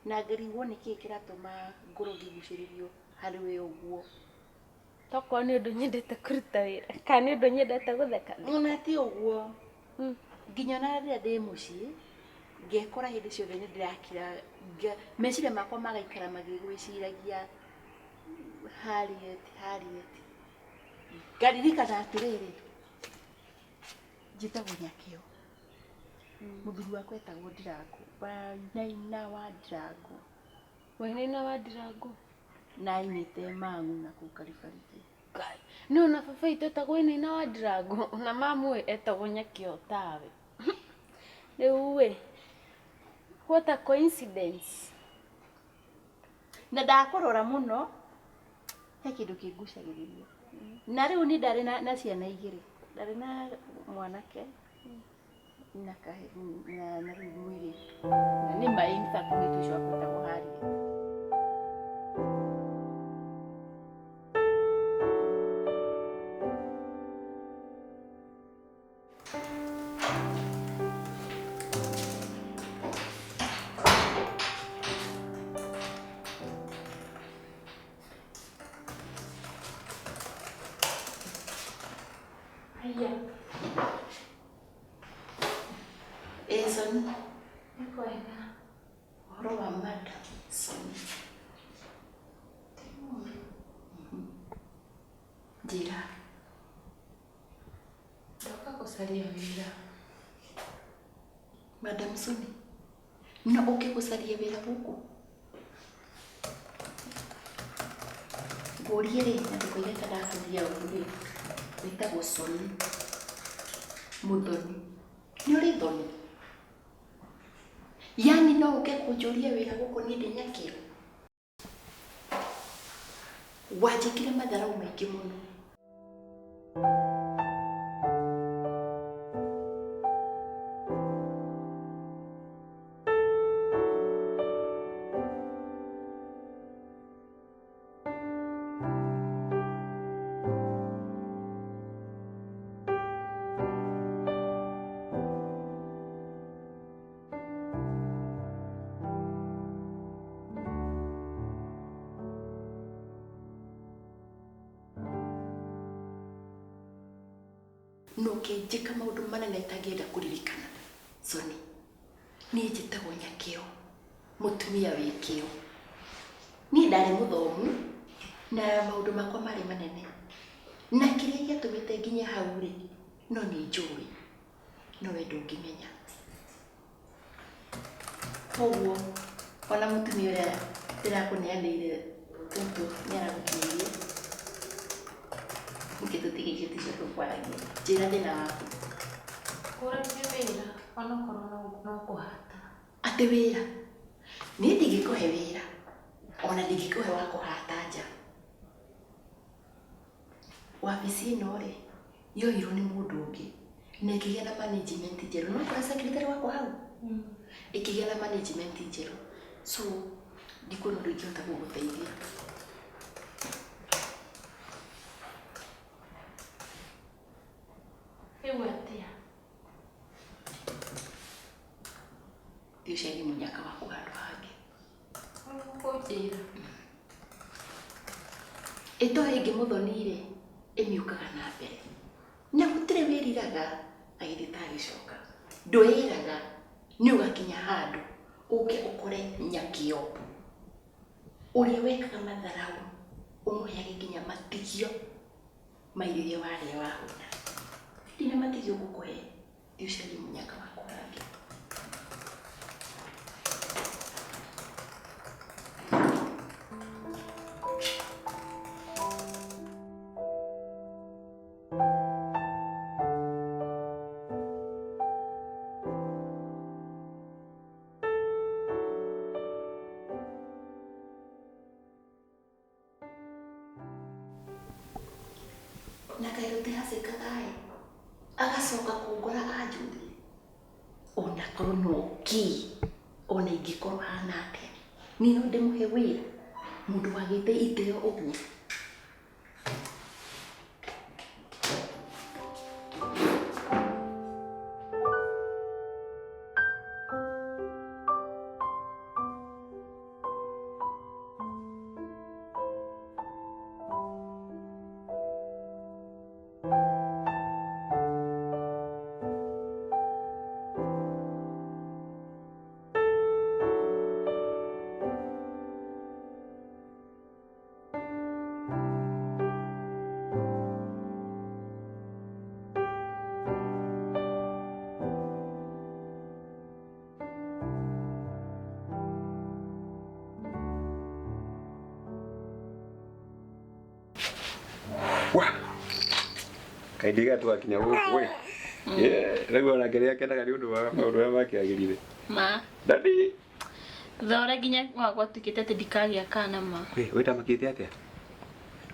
na ngarigwo nĩkĩĩ kĩratũma ngorwo ngĩgucĩrĩrio harĩ we ũguo. Tokorwo nĩ ũndũ nyendete kũruta wĩra kana nĩ ũndũ nyendete gũtheka. Ona ti ũguo. Nginya ona rĩrĩa ndĩ mũciĩ ngekora hĩndĩ ciothe nĩ ndĩrakira meciria makwa magaikara magĩgwĩciragia Harriet. Ngaririkana atĩrĩrĩ njĩtagwo Nyakĩo. Mũthuri wakwa etagwo Ndirangu. Wainaina wa Ndirangu. Wainaina wa Ndirangu. Na aimĩte Mang'u na kũu Karibaribi. Nĩ ona baba witũ etagwo Wainaina wa Ndirangu na mamu etagwo Nyakĩo tawe. Rĩu ĩ what a coincidence. Na ndakũrora mũno he kĩndũ kĩngucagĩrĩria. Na rĩu nĩ ndarĩ na ciana igĩrĩ. Ndarĩ na mwanake na rĩu mũirĩtu. Na nĩ ma in fact mũirĩtu ũcio wakwa etagwo Harriet. Son. Nĩ kwega. Ũhoro wa madam Son. Njĩra. Ndoka gũcaria wĩra. Madam Son. No ũke gũcaria wĩra gũkũ? Ngũrie rĩ na ndũkoige ta ndakuria ũguo rĩ. Wĩtagwo Soni. Mũthoni. Nĩ ũrĩ thoni? Yani no ũke kũnjũria wĩra gũkũ niĩ ndĩ Nyakĩro? Wanjĩkire matharau maingĩ mũno. No kĩnjĩka maũndũ manene itangĩenda kũririkana. Soni, niĩ njĩtagwo Nyakĩo, mũtumia wĩ kĩo. Niĩ ndarĩ mũthomu na maũndũ makwa marĩ manene. Na kĩrĩa gĩatũmĩte nginya hau rĩ, no nĩ njũĩ. No we ndũngĩmenya. Koguo, ona mũtumia ũrĩa ndĩrakũneanĩire tũtũ nĩaragũkinyĩria. Porque tú tienes que decir tu cuadro. Llega de la. Kura wĩra onokorwo no kũhata. Ate wĩra. Niĩ ndingĩkũhe wĩra. Ona ndingĩkũhe wa kũhata nja. Wabici ĩno rĩ, yoirwo nĩ mũndũ ũngĩ. Na ĩkĩgĩa na management njerũ. No kũra secretary wako hau. Ĩkĩgĩa na management njerũ. So, ndikuona ũndũ ingĩhota gũgũteithia. Ewatia. Ndiucagi mũnyaka waku handũ hangĩ. Kũnjĩra. Ĩtoĩ ĩngĩ mũthoni-rĩ, ĩmiũkaga na mbere. Na gũtirĩ wĩriraga agĩthiĩ ta agĩcoka. Ndwĩraga nĩ ũgakinya handũ ũke ũkore Nyakĩo. Ũrĩa wekaga matharau ũmũheage nginya matigio ma irio iria warĩa wahũna. Ndina matigio ngũkũhe, ndiucagi mũnyaka waku hangĩ. Na kaĩ rũtihacĩkaga-ĩ, agacoka kũngora anjũrie. Ona korwo no ki, ona ingĩkorwo hana atĩa. Niĩ no ndĩmũhe wĩra, mũndũ wagĩte itĩo ũguo. Wah. Kaindiga twakinya gũkũ ĩ. Rĩu ona kĩrĩa kenaga nĩ ũndũ wa maũndũ marĩa makĩagĩrire. Ma. Dadi. Thora nginya wakwa tukĩte atĩ ndikagĩa kana ma. Wĩtamakĩte atĩa?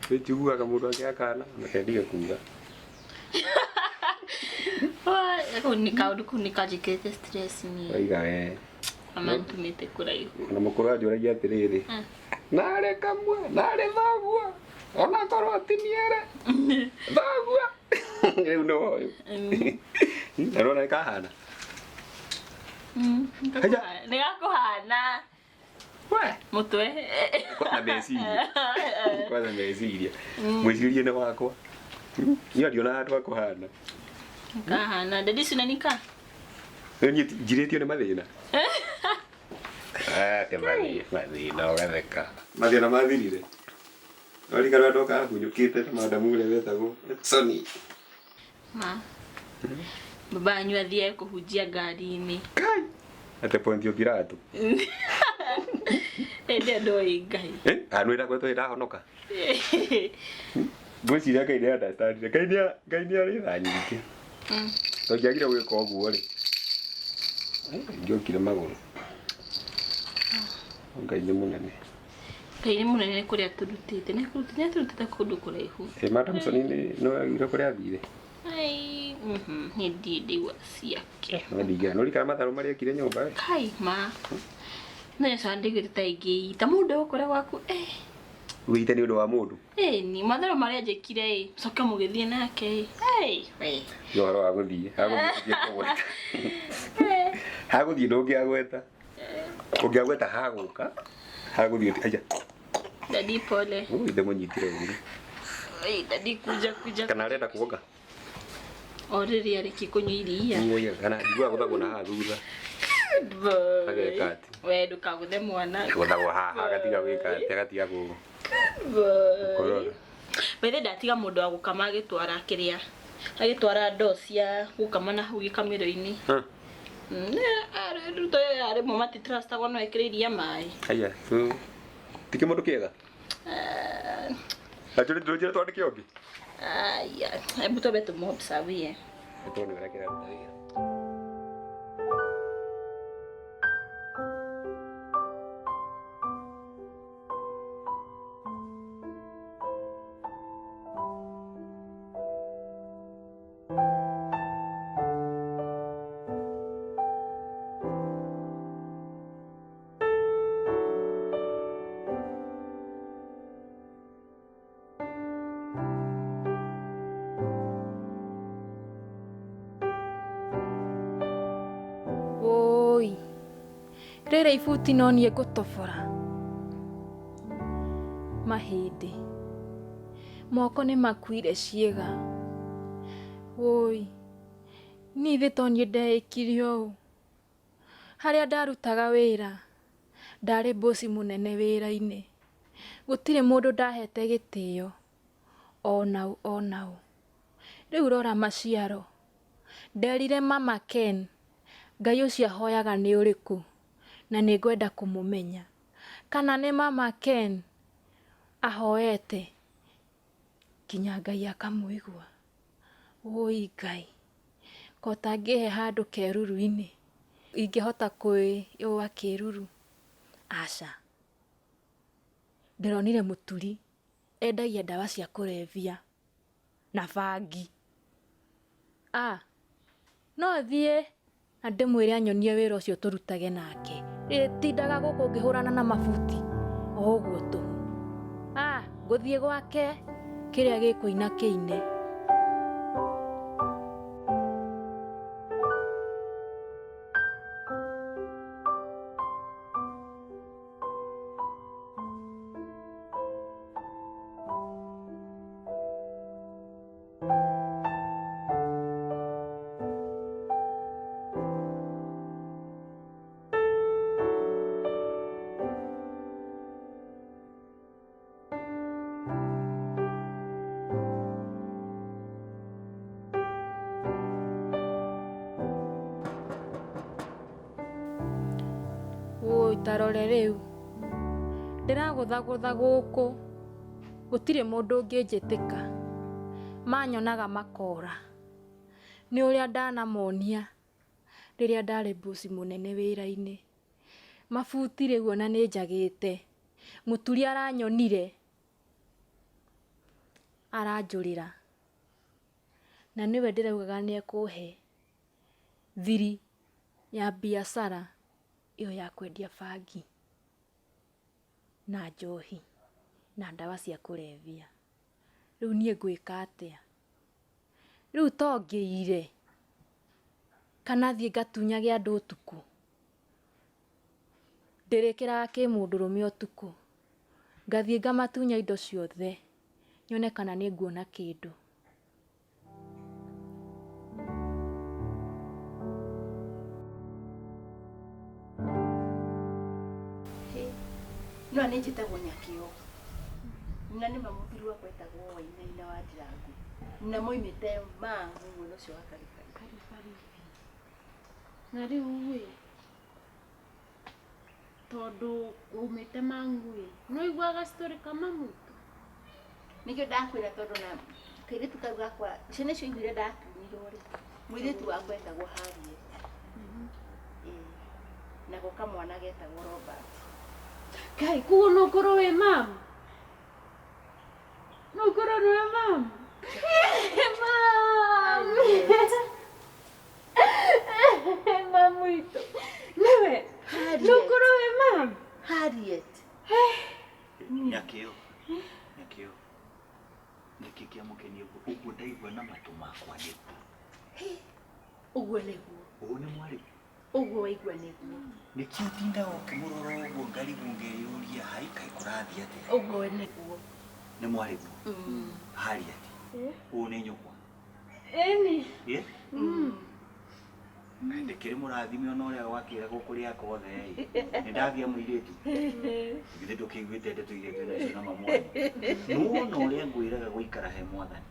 Njiguaga mũndũ akĩgĩa kana na kendiga kuga. Kau kaũndũ kau nĩkanjĩkĩrĩte stress niĩ. Waiga we. Mama nĩtũmĩte kũraihu. Na mũkũrũ anjũragia atĩrĩrĩ. Narĩ kamwe, narĩ thagua. Ona korwo tiniere. Thagua. Rĩu nĩ woĩ. Ndarona kahana. Nĩgakũhana. We. Mũtwe. Kwanza meciria. Kwanza meciria. Mwĩcirie nĩ wakwa. Niĩ ndiona handũ hakũhana. Kahana. Ndedi sinanika. Niĩ njirĩtio nĩ mathĩna. Mathĩna ũgatheka. Mathĩna mathirire. Nĩwarikana ndoka hunyũkĩte na madamu ũrĩa wetagwo Soni. Ma. Baba anyu athiĩ kũhunjia ngari-inĩ. Kai. Ate Pontio Pilato. Ende ndoi Ngai. Anwira kwetu irahonoka. Gwiciria Ngai nĩ understand. Ngai nĩ arĩ tha nyingĩ. Tũngĩagire gwĩka ũguo rĩ. Ngĩokire magũrũ. Ngai nĩ mũnene. Ngai nĩ mũnene kũrĩa tũrutĩte. Nĩ tũrutĩte kũndũ kũraihu. Madam Soni no agire kũrĩa athire. Ai, nĩ ndigua ciake. No ndigana no rikara matharu marĩa kire nyũmba. Kai ma. Nĩ sandĩgĩte ta ingĩ. Ta mũndũ ũkore gwaku Wĩite nĩ ũndũ wa mũndũ. Ni matharu marĩa njĩkire coka mũgĩthiĩ nake. We. Yo wa gũthiĩ, hagũthiĩ kũgweta. Hagũthiĩ ndũngĩagweta. Ũngĩagweta hagũka. Hagũthiĩ aja. Dadi pole. Inde mũnyitire ũru. Dadi kuja. Kana arenda kuoga. Orĩrĩ arĩki kũnyua iria. Nyoya kana ndigua gũthagwo na haha thutha. Agekati. We ndũkagũthe mwana. Gũthagwo haha agatiga wĩkati agatiga gũgũ. Wethe ndatiga mũndũ wa gũkama agĩtwara ndoo cia gũkama na hau gĩkamĩro-inĩ. Ruto arĩ mo mati trust agwa no ekĩre iria maĩ. Aya, tike mũndũ kĩega. Atũrĩ ndũrĩjĩra twandĩke ũngĩ. Aya, hebu tobe tumobserve. Tuone wĩra kĩraruta wĩra. Rĩrĩ ibuti no niĩ ngũtobora. Mahĩndĩ. Moko nĩ makuire ciĩga. Woi. Niĩ thĩ to niĩ ndeĩkire ũũ. Harĩa ndarutaga wĩra. Ndarĩ bosi mũnene wĩra-inĩ. Gũtirĩ mũndũ ndahete gĩtĩo. O nau. Rĩu rora maciaro. Nderire Mama Ken. Ngai ũcio ahoyaga nĩ ũrĩkũ? Na nĩngwenda kũmũmenya. Kana nĩ Mama Ken ahoete kinya Ngai akamũigua. Woi Ngai. Ko tangĩhe handũ keruru-inĩ. Ingĩhota kwĩyũa kĩruru. Aca. Ndĩronire mũturi endagia ndawa cia kũrebia na bangi. No thiĩ na ndĩmwĩre anyonie wĩra ũcio tũrutage nake. Tindaga gũkũ ngĩhũrana na mabuti. O ũguo tũhu. Ngũthiĩ gwake kĩrĩa gĩkũina kĩine. Tarore rĩu. Ndĩragũthagũtha gũkũ. Gũtirĩ mũndũ ũngĩnjĩtĩka. Manyonaga makora. Nĩ ũrĩa ndanamonia rĩrĩa ndarĩ bosi mũnene wĩra-inĩ. Mabuti rĩu ona nĩ njagĩte. Mũturi aranyonire. Aranjũrĩra. Na nĩwe ndĩraugaga nĩekũhe thiri ya biacara iyo ya kwendia bangi na njohi na ndawa cia kũrebia. Rĩu niĩ ngwĩka atĩa? Rĩu to ngĩire kana thiĩ ngatunyage andũ ũtukũ. Ndĩrĩkĩraga kĩmũndũrũme ũtukũ. Ngathiĩ ngamatunya indo ciothe nyone kana nĩ nguona kĩndũ. No nĩ njĩtagwo Nyakĩo. Na nĩ mamũthiru wakwa etagwo Wainaina wa Ndirangu. Na moimĩte mwena ũcio wa Karibari. Na rĩu tondu umite mangui no igwaga story kama mutu nikyo ndakwira tondu na kairitu kau gakwa ciana cio igwire ndatunirwo ri mwiritu wakwa etagwo Harriet nako kamwana getagwo Robert. Kai kuo no korwo we mama no korwo we mama Mamuito newe no korwo we mama Harriet Nyakio niki kia mukeni uguo ndaigua na matu makwa niku uguo niguo uguo ni mwari uguo waigua niguo niki utinda ukimurora uguo ngari ngeyuria hai kai kurathia atia uguo niguo ni mwari Harriet uguo ni nyukwa eni ndikiri murathime ona uria wakira gukuri akothe nindathia muiritu githe ndukiguite ndeto iria kwina na mamwe no uria ngwiraga guikara he mwathani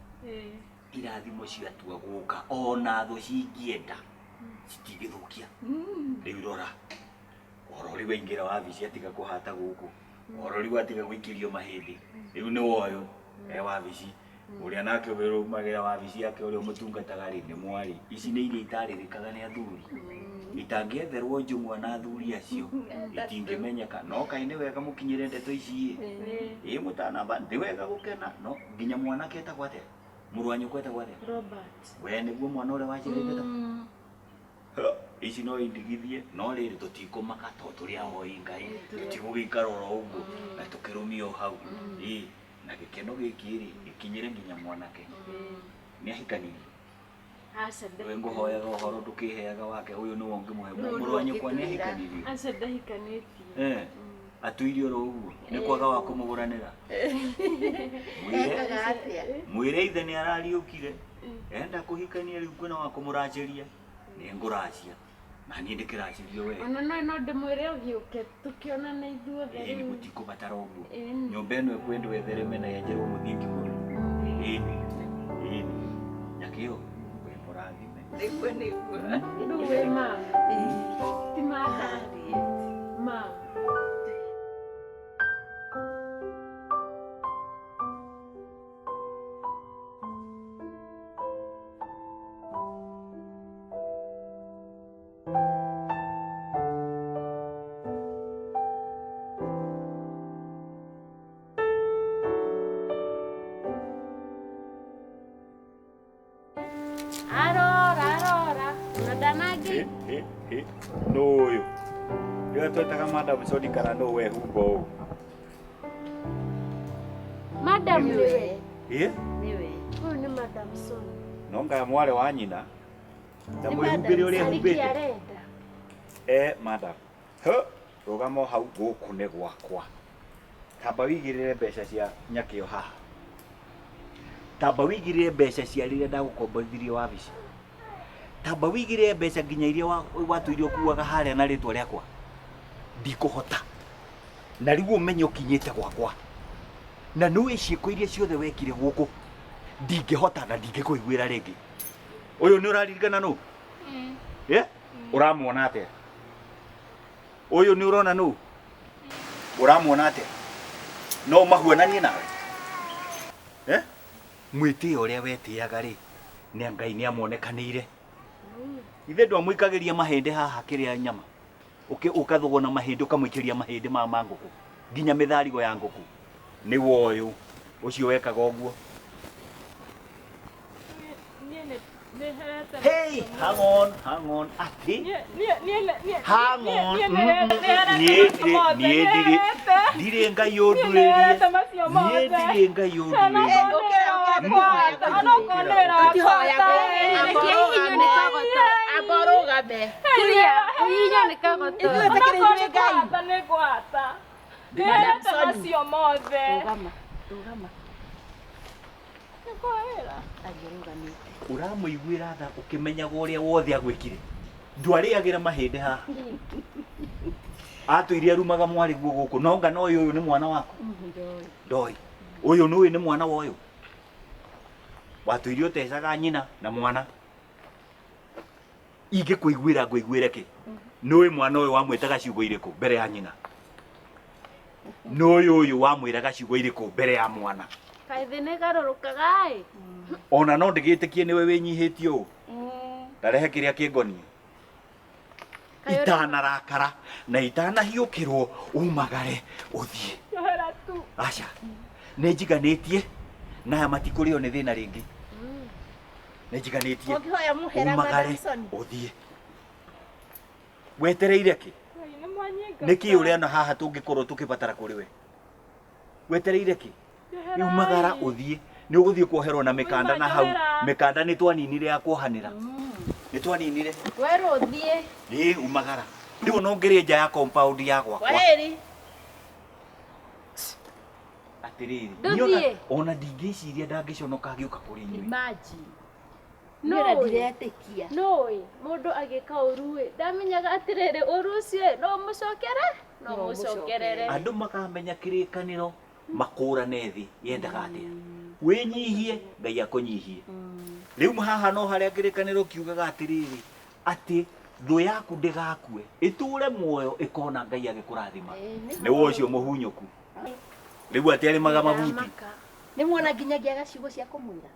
irathimo ciatua guka ona thu cingienda citigithukia riu rora orori waingira wabici atiga kuhata guku orori watiga guikirio mahindi riu ni woyo wabici uria nake wiru magira wabici yake uria mutungataga ri ni mwari ici ni iria itaririkaga ni athuri itangietherwo njungwa na athuri acio itingimenyeka no kai ni wega mukinyire ndeto ici mutanamba ndi wega gukena no nginya mwanake etagwo atia murwanyu kwetagwo atia Robert we niguo mwana uria wacirite ta ici no indigithie no riri tutikumaka to turi ahoi ngai tutigugikara oro uguo na tukirumio hau na gikeno gikiri gikinyire nginya mwanake ni ahikanirie we nguhoyaga uhoro ndukiheaga wake uyu ni wongi muhe murwanyu kwa ni ahikanirie aca ndahikanitie atuirio ro uguo ni kwaga wa kumuguranira mwire ithe ni arariukire enda kuhikania riu kwina wa kumuraciria ni nguracia na ni ndikiracirio we ona no ndimwire ugiuke tukionana ithuothe ni gutikubatara uguo nyumba ino ekwenda wethereme na yenjerwo muthingi muri nyakio we murathime nduwe mama ti mama mama no uyu ndio twetaga madam Sodi kana no we humbo madam niwe niwe huyu ni madam Sodi nonga mwale wa nyina na mwihubiri uria hubite madam rugamo hau guku ne gwakwa tamba wigirire mbeca cia nyakio haha tamba wigirire mbeca cia riria ndagukombithirie wabici tamba wigire mbeca nginya iria watuirio kuaga haria na ritwa riakwa ndikuhota na riu umenye ukinyite gwakwa na no iciiko iria ciothe wekire guku ndingihota na ndingikuiguira ringi uyu ni uraririkana no uramuona atia uyu ni urona no uramuona atia no mahuananie nawe mwiti uria wetiaga ri ni Ngai ni amonekanire ithe ndwa muikagiria mahinde haha kiria nyama ukathogona mahinde ukamuikiria mahinde ma nguku nginya mitharigo ya nguku ni woyu ucio wekaga uguo hey hang on ati hang on dire Ngai yondurerie dire Ngai yondurerie uramuiguira tha ukimenyaga uria wothe agwikire ndwariagira mahinde haha atuiria rumaga mwari guo guku nonga no uyu ni mwana wako ndoi uyu ni mwana wa uyu watuirio tecaga nyina na mwana ingikuiguira nguiguire ki nui mwana uyu wamwetaga ciugo iriku mbere ya nyina no uyu wamwiraga ciugo iriku mbere ya mwana Kaĩ thĩ nĩĩgarũrũkaga ĩ. ona no ndigĩtĩkie nĩwe wĩnyihĩtie ũũ ndarehe kĩrĩa kĩngoniĩ itanarakara na itanahiũkĩrwo umagare ũthiĩ aca nĩnjiganĩtie naya matikũrĩo nĩ thĩna rĩngĩ nĩnjiganĩtie umagare ũthiĩ wetereire kĩ nĩkĩ ũrĩa haha tũngĩkorwo tũkĩbatara kũrĩ we wetereire kĩ umagara ũthiĩ nĩ ũgũthiĩ kuoherwo na mĩkanda na hau mĩkanda nĩ twaninire ya kuohanĩra nĩ twaninire werwo thiĩ umagara rĩu no ngĩrĩ nja ya compound ya gwakwa kwaheri atĩrĩrĩ ona ndingĩciria ndangĩconoka agĩũka kũrĩ inyuĩ imagine No ndiretĩkia Nũĩ mũndũ agĩka ũru ĩ ndamenyaga atĩrĩrĩ ũru ũcio no mũcokerere andũ makamenya kĩrĩkanĩro makũrane thĩ yendaga atĩa wĩnyihie Ngai akũnyihie rĩu haha no harĩa kĩrĩkanĩro kiugaga atĩrĩrĩ atĩ thũ yaku ndĩgakue ĩtũre muoyo ĩkona Ngai agĩkũrathima nĩwe ũcio mũhunyũku rĩu atĩ arĩmaga mabuti nĩmuona nginyagia gaciugo cia kũmwĩra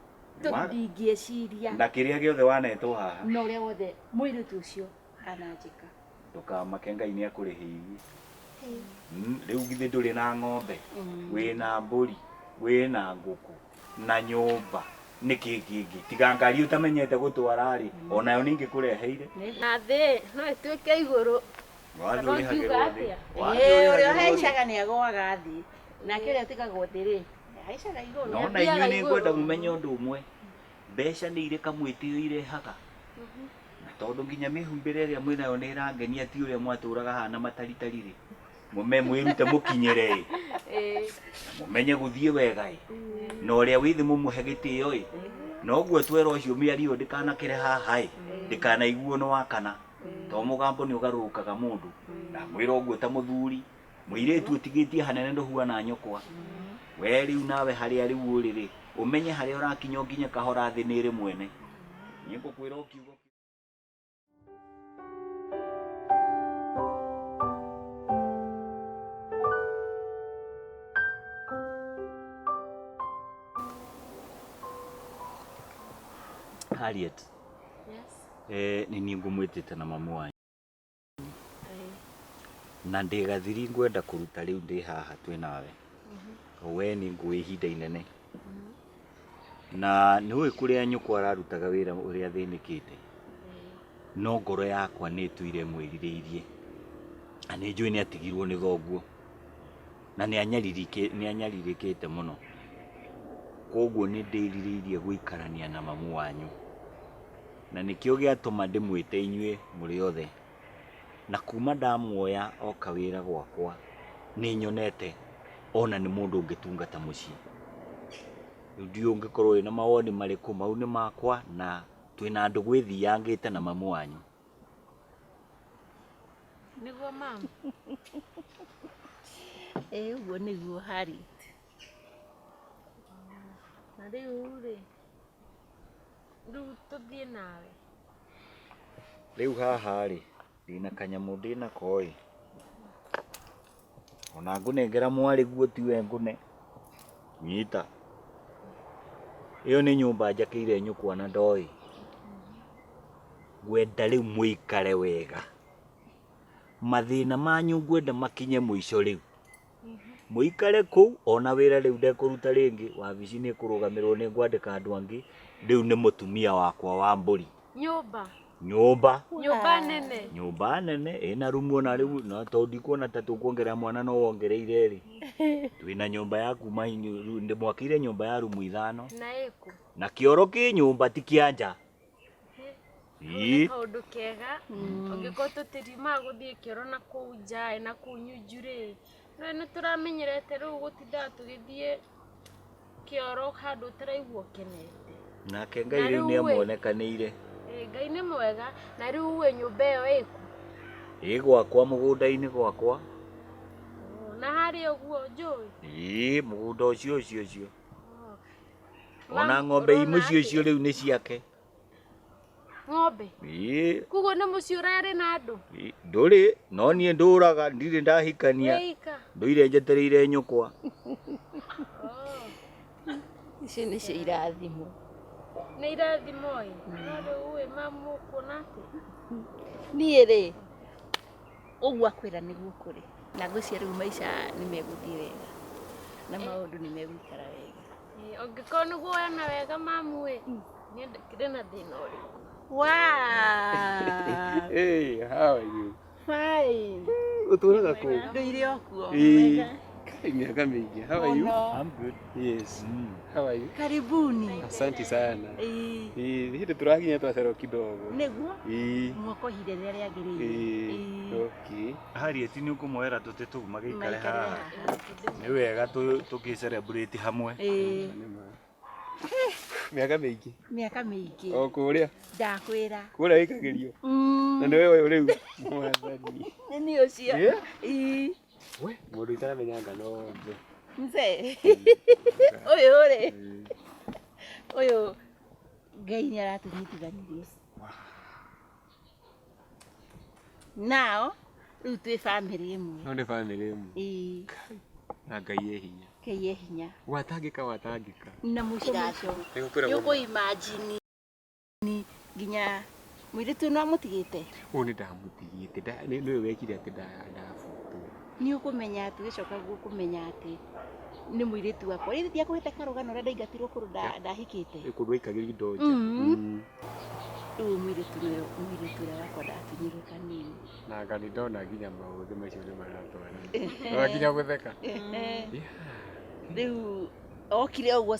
ndingĩciria na kĩrĩa gĩothe wanetwo haha na ũrĩa wothe mũirĩtu ũcio ananjĩka ndũkamake Ngai nĩ akũrĩhĩirie rĩu githĩ ndũrĩ na ng'ombe wĩna mbũri wĩna ngũkũ na nyũmba nĩkĩ kĩngĩ tiga ngari ũtamenyete gũtwara rĩ onayo ningĩkũreheire na thĩ no ĩtuĩke igũrũ ũrĩa ũhaicaga nĩ agũaga thĩ nake ũrĩa ũtigagwo thĩ rĩ haicaga igũrũ no na inyuĩ nĩ ngwenda mũmenye ũndũ ũmwe mbeca nĩ irĩ kamwĩtĩo irehaga na tondũ nginya mĩhumbĩre ĩrĩa mwĩnayo nĩ ĩrangenia ti ũrĩa mwatũraga hana mataritarĩ rĩ mwĩrute mũkinyĩre mũmenye gũthiĩ wega na ũrĩa wĩ thĩ mũmũhe gĩtĩo noguo twera ũcio mĩario ndĩkanakĩre haha ndĩkanaiguo nĩ wakana to mũgambo nĩ ũgarũrũkaga mũndũ na mwĩra ũguo ta mũthuri mũirĩtu ũtigĩtie hanene ndũhuana nyũkwa we rĩu nawe harĩa rĩu ũrĩ rĩ ũmenye harĩa ũrakinya nginya kahora thĩ nĩ ĩrĩ mwene niĩ ngũkwĩra ũkiugo Harriet. Yes. Ni niĩ ngũmwĩtĩte na mamu wanyu. Na ndĩgathiri ngwenda kũruta rĩu ndĩ haha twĩ nawe. We nĩ ngũĩ ihinda inene. Na nĩ ũĩ kũrĩa nyũkwa ararutaga wĩra ũrĩa thĩnĩkĩte. No ngoro yakwa nĩ ĩtũire mwĩrirĩirie. Na nĩ njũĩ nĩ atigirwo nĩ thoguo. Na nĩ anyarirĩkĩte mũno. Koguo nĩ ndĩrirĩirie gũikarania na mamu wanyu. Na nĩkĩo gĩatũma ndĩmwĩte inyuĩ mũrĩ othe. Na kuma ndamuoya oka wĩra gwakwa nĩ nyonete ona nĩ mũndũ ũngĩtungata mũciĩ. Rĩu ndiũĩ ũngĩkorwo wĩna mawoni marĩkũ mau nĩ makwa na twĩna andũ gwĩthiangĩte na mamu wanyu. Nĩguo mama. Ũguo nĩguo Harriet. Na rĩu rĩ rĩu tũthiĩ nawe. Rĩu haha rĩ ndĩna kanyamũ ndĩnako ĩ ona ngũnengera mwarĩ guo tiwe ngũne nyita ĩyo nĩ nyũmba njakĩire nyũkwa na ndoĩ ngwenda rĩu mũikare wega mathĩna manyu ngwenda makinye mũico rĩu mũikare kũu ona wĩra rĩu ndekũruta rĩngĩ wabici nĩ kũrũgamĩrwo nĩ ngwandĩka andũ angĩ rĩu nĩ mũtumia wakwa wa mbũri nyũmba nene ĩna rumu ona rĩu no tondũ ndikuona ta tũkuongerera mwana no wongereire rĩ twĩna nyũmba ya kuma ndĩmwakĩire nyũmba ya rumu 5 na kĩoro kĩ nyũmba ti kĩanja kaũndũ kega ũngĩkorwo tũtirimaga gũthiĩ kĩoro na kũu nja na kũu nyunju rĩ no nĩ tũramenyerete rĩu gũtindaga tũgĩthiĩ kĩoro handũ ũtaraigua ũkenete nake Ngai rĩu nĩ amuonekanĩire Ngai nĩ mwega na rĩu we nyũmba ĩyo ĩkũ gwakwa mũgũnda-inĩ gwakwa na harĩa ũguo njũĩ mũgũnda ũcio ona ng'ombe imwe icio rĩu nĩ ciake Ng'ombe. Kugo nĩ mũciĩ ũrarĩ na andũ. Ndũrĩ no niĩ ndũraga ndirĩ ndahikania. Ndũire njetereire nyũkwa. Ici nĩ cio irathimo. Nĩ irathimo ĩ. No rĩu ũĩ mamu kuona atĩ. Niĩ rĩ ũguo akwĩra nĩguo kũrĩ. Na ngwĩciria rĩu maica nĩ megũthiĩ wega. Na maũndũ nĩ megũikara wega. Ũngĩkorwo nĩguo wena wega mamu ĩ. Niĩ ndĩ na thĩna ũrĩkũ. Wow. Hey, how are you? Fine. Uturaga kũ? Ndũire okuo. Miaka mingi. How are you? I'm good. Yes. How are you? Karibuni. Asante sana. Hili turakinya twacero kidogo. Nĩguo? Mwako hire rĩrĩa rĩagĩrĩire. Okay. Harriet nĩ ũkũmoera tũtĩ tũu magĩikare haha. Nĩ wega tũkĩ-celebrate hamwe. Miaka mingi. Miaka mingi. O kũrĩa? Ndakwĩra. Kũrĩa wĩkagĩrio. Na nĩ wewe rĩu. Mwathani. Nĩ ũcio. We, mũndũ itaramenya ng'ombe. Mzee. Ũyũ rĩ. Ũyũ Ngai nĩ aratũnyitithanirie. Nao rĩu twĩ family ĩmwe. No nĩ family ĩmwe. Na Ngai e hinya. Ngai e hinya. Watangĩka. Na mũico. Yũkũ imagine nginya mũirĩtu no amũtigĩte. Ũũ nĩ ndamũtigĩte. Nĩwe wekire atĩ ndabutwo. Nĩ ũkũmenya atĩ gĩcoka gũkũmenya atĩ nĩ mũirĩtu wakwa. Rĩu ndiakũhete karũgano ũrĩa ndaingatirwo kũrũ ndahikĩte. Kũndũ waikagĩrio indo nja. Rĩu mũirĩtu ũrĩa wakwa ndatunyirwo kanini. Na anga nĩ ndona nginya maũthĩ macio nĩ maratwara. No nginya gũtheka. Rĩu okire ũguo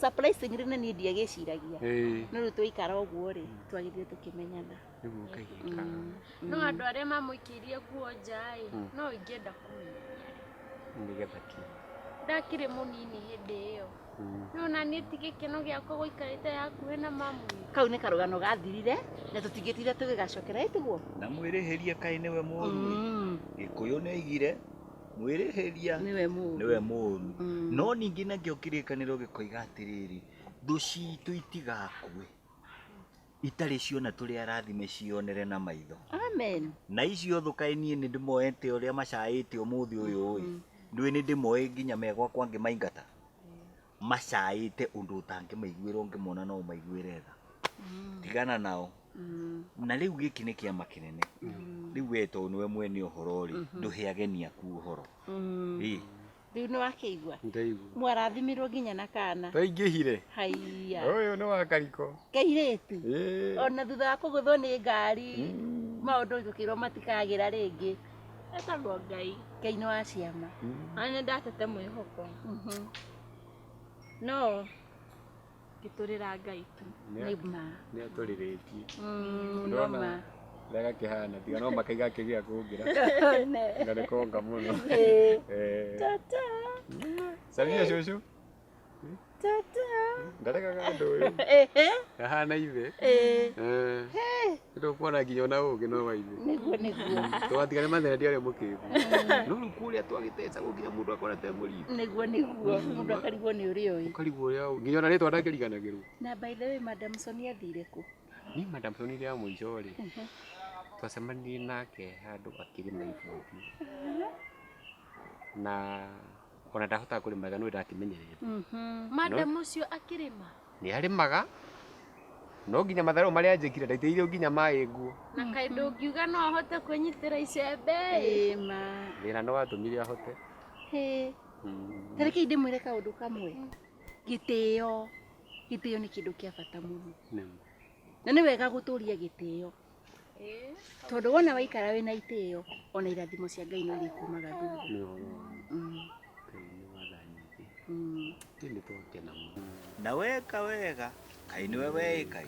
surprising rĩu niĩ ndiagĩciragia. No rĩu twaikara ũguo rĩ twagĩrĩire tũkĩmenyana. Rĩu ũkaigĩka. No andũ arĩa mamũikĩirie nguo nja ĩ no ingĩenda kumenya. Nĩgetha ki. Ndakĩrĩ mũnini hĩndĩ ĩyo. No na niĩ ti gĩkeno gĩakwa gũikarĩte hakuhĩ na mamu. Kau nĩ karũgano gathirire na tũtingĩtinde tũgĩgacokera ĩtiguo. Na mwĩrĩhĩria kaĩ nĩwe mũũru. Gĩkũyũ nĩ oigire mwĩrĩhĩria nĩwe mũũru. No ningĩ nakĩo kĩrĩkanĩro gĩkoiga atĩrĩrĩ, thũ citũ itigakue itarĩ ciona tũrĩa arathime cionere na maitho. Amen. Na icio thũ kaĩ niĩ nĩ ndĩmoete ũrĩa macaĩte ũmũthĩ ũyũ ĩ. Ndũĩ nĩ ndĩmoĩ nginya megwakwa ngĩmaingata. Macaĩte ũndũ ũtangĩmaiguĩra ũngĩmona no ũmaiguĩre tha. Tigana nao. Na rĩu gĩkĩ nĩ kĩama kĩnene. Rĩu we tondũ nĩwe mwene ũhoro rĩ ndũhe ageni aku ũhoro. Rĩu nĩ wakĩigua. Ndaigua. Mwarathimirwo nginya na kana. Twaingĩhire. Haiya. Ũyũ nĩ wa Kariko. Kairĩtu. Ona thutha wa kũgũthwo nĩ ngari maũndũ tũkĩrwo matikagĩra rĩngĩ. Etagwo Ngai. Ngai nĩ wa ciama. Nĩ ndatete mwĩhoko. No ngĩtũrĩra Ngai tu. Nĩ atũrĩrĩtie. Noma. Rega kĩhana tiga no makaiga kĩgĩa kũngĩra. Ngarĩ konga mũno. Tata. Sabia cũcũ? Tata. Ndarekaga andũ ũyũ. Ahana ithe. Ndio kuona nginya ona ũngĩ no wa ithe. Nĩguo. Twatigane mathĩna arĩa mũkĩbu. No rĩu kũrĩa twagĩteca gũkinya mũndũ akorete mũritũ. Nĩguo. Mũndũ akarigwo nĩ ũrĩa ũyũ. Ũkarigwo ũrĩa ũngĩ. Nginya ona rĩtwa ndakĩriganagĩrwo. Na by the way Madam Sonia athire kũ? Ni Madam Sonia ya mũico rĩ. Twacemanirie nake handũ akĩrĩma ibundi. Na ona ndahota kũrĩma no ndakĩmenyerete. Madam ũcio akĩrĩma. Nĩ arĩmaga. No nginya matharũ marĩa njĩkire ndaitĩire nginya maĩ nguo. Na kaĩ ndũngiuga no ahote kwĩnyitĩra icembe. Thĩna no watũmire ahote. Tareke ndĩmwĩre kaũndũ kamwe. Gĩtĩo nĩ kĩndũ kĩa bata mũno. Na nĩ wega gũtũria gĩtĩo. Tondũ wona waikara wĩna itĩo ona irathimo cia Ngai no irĩkumaga thutha. Na weka wega kaĩ nĩwe weĩkai.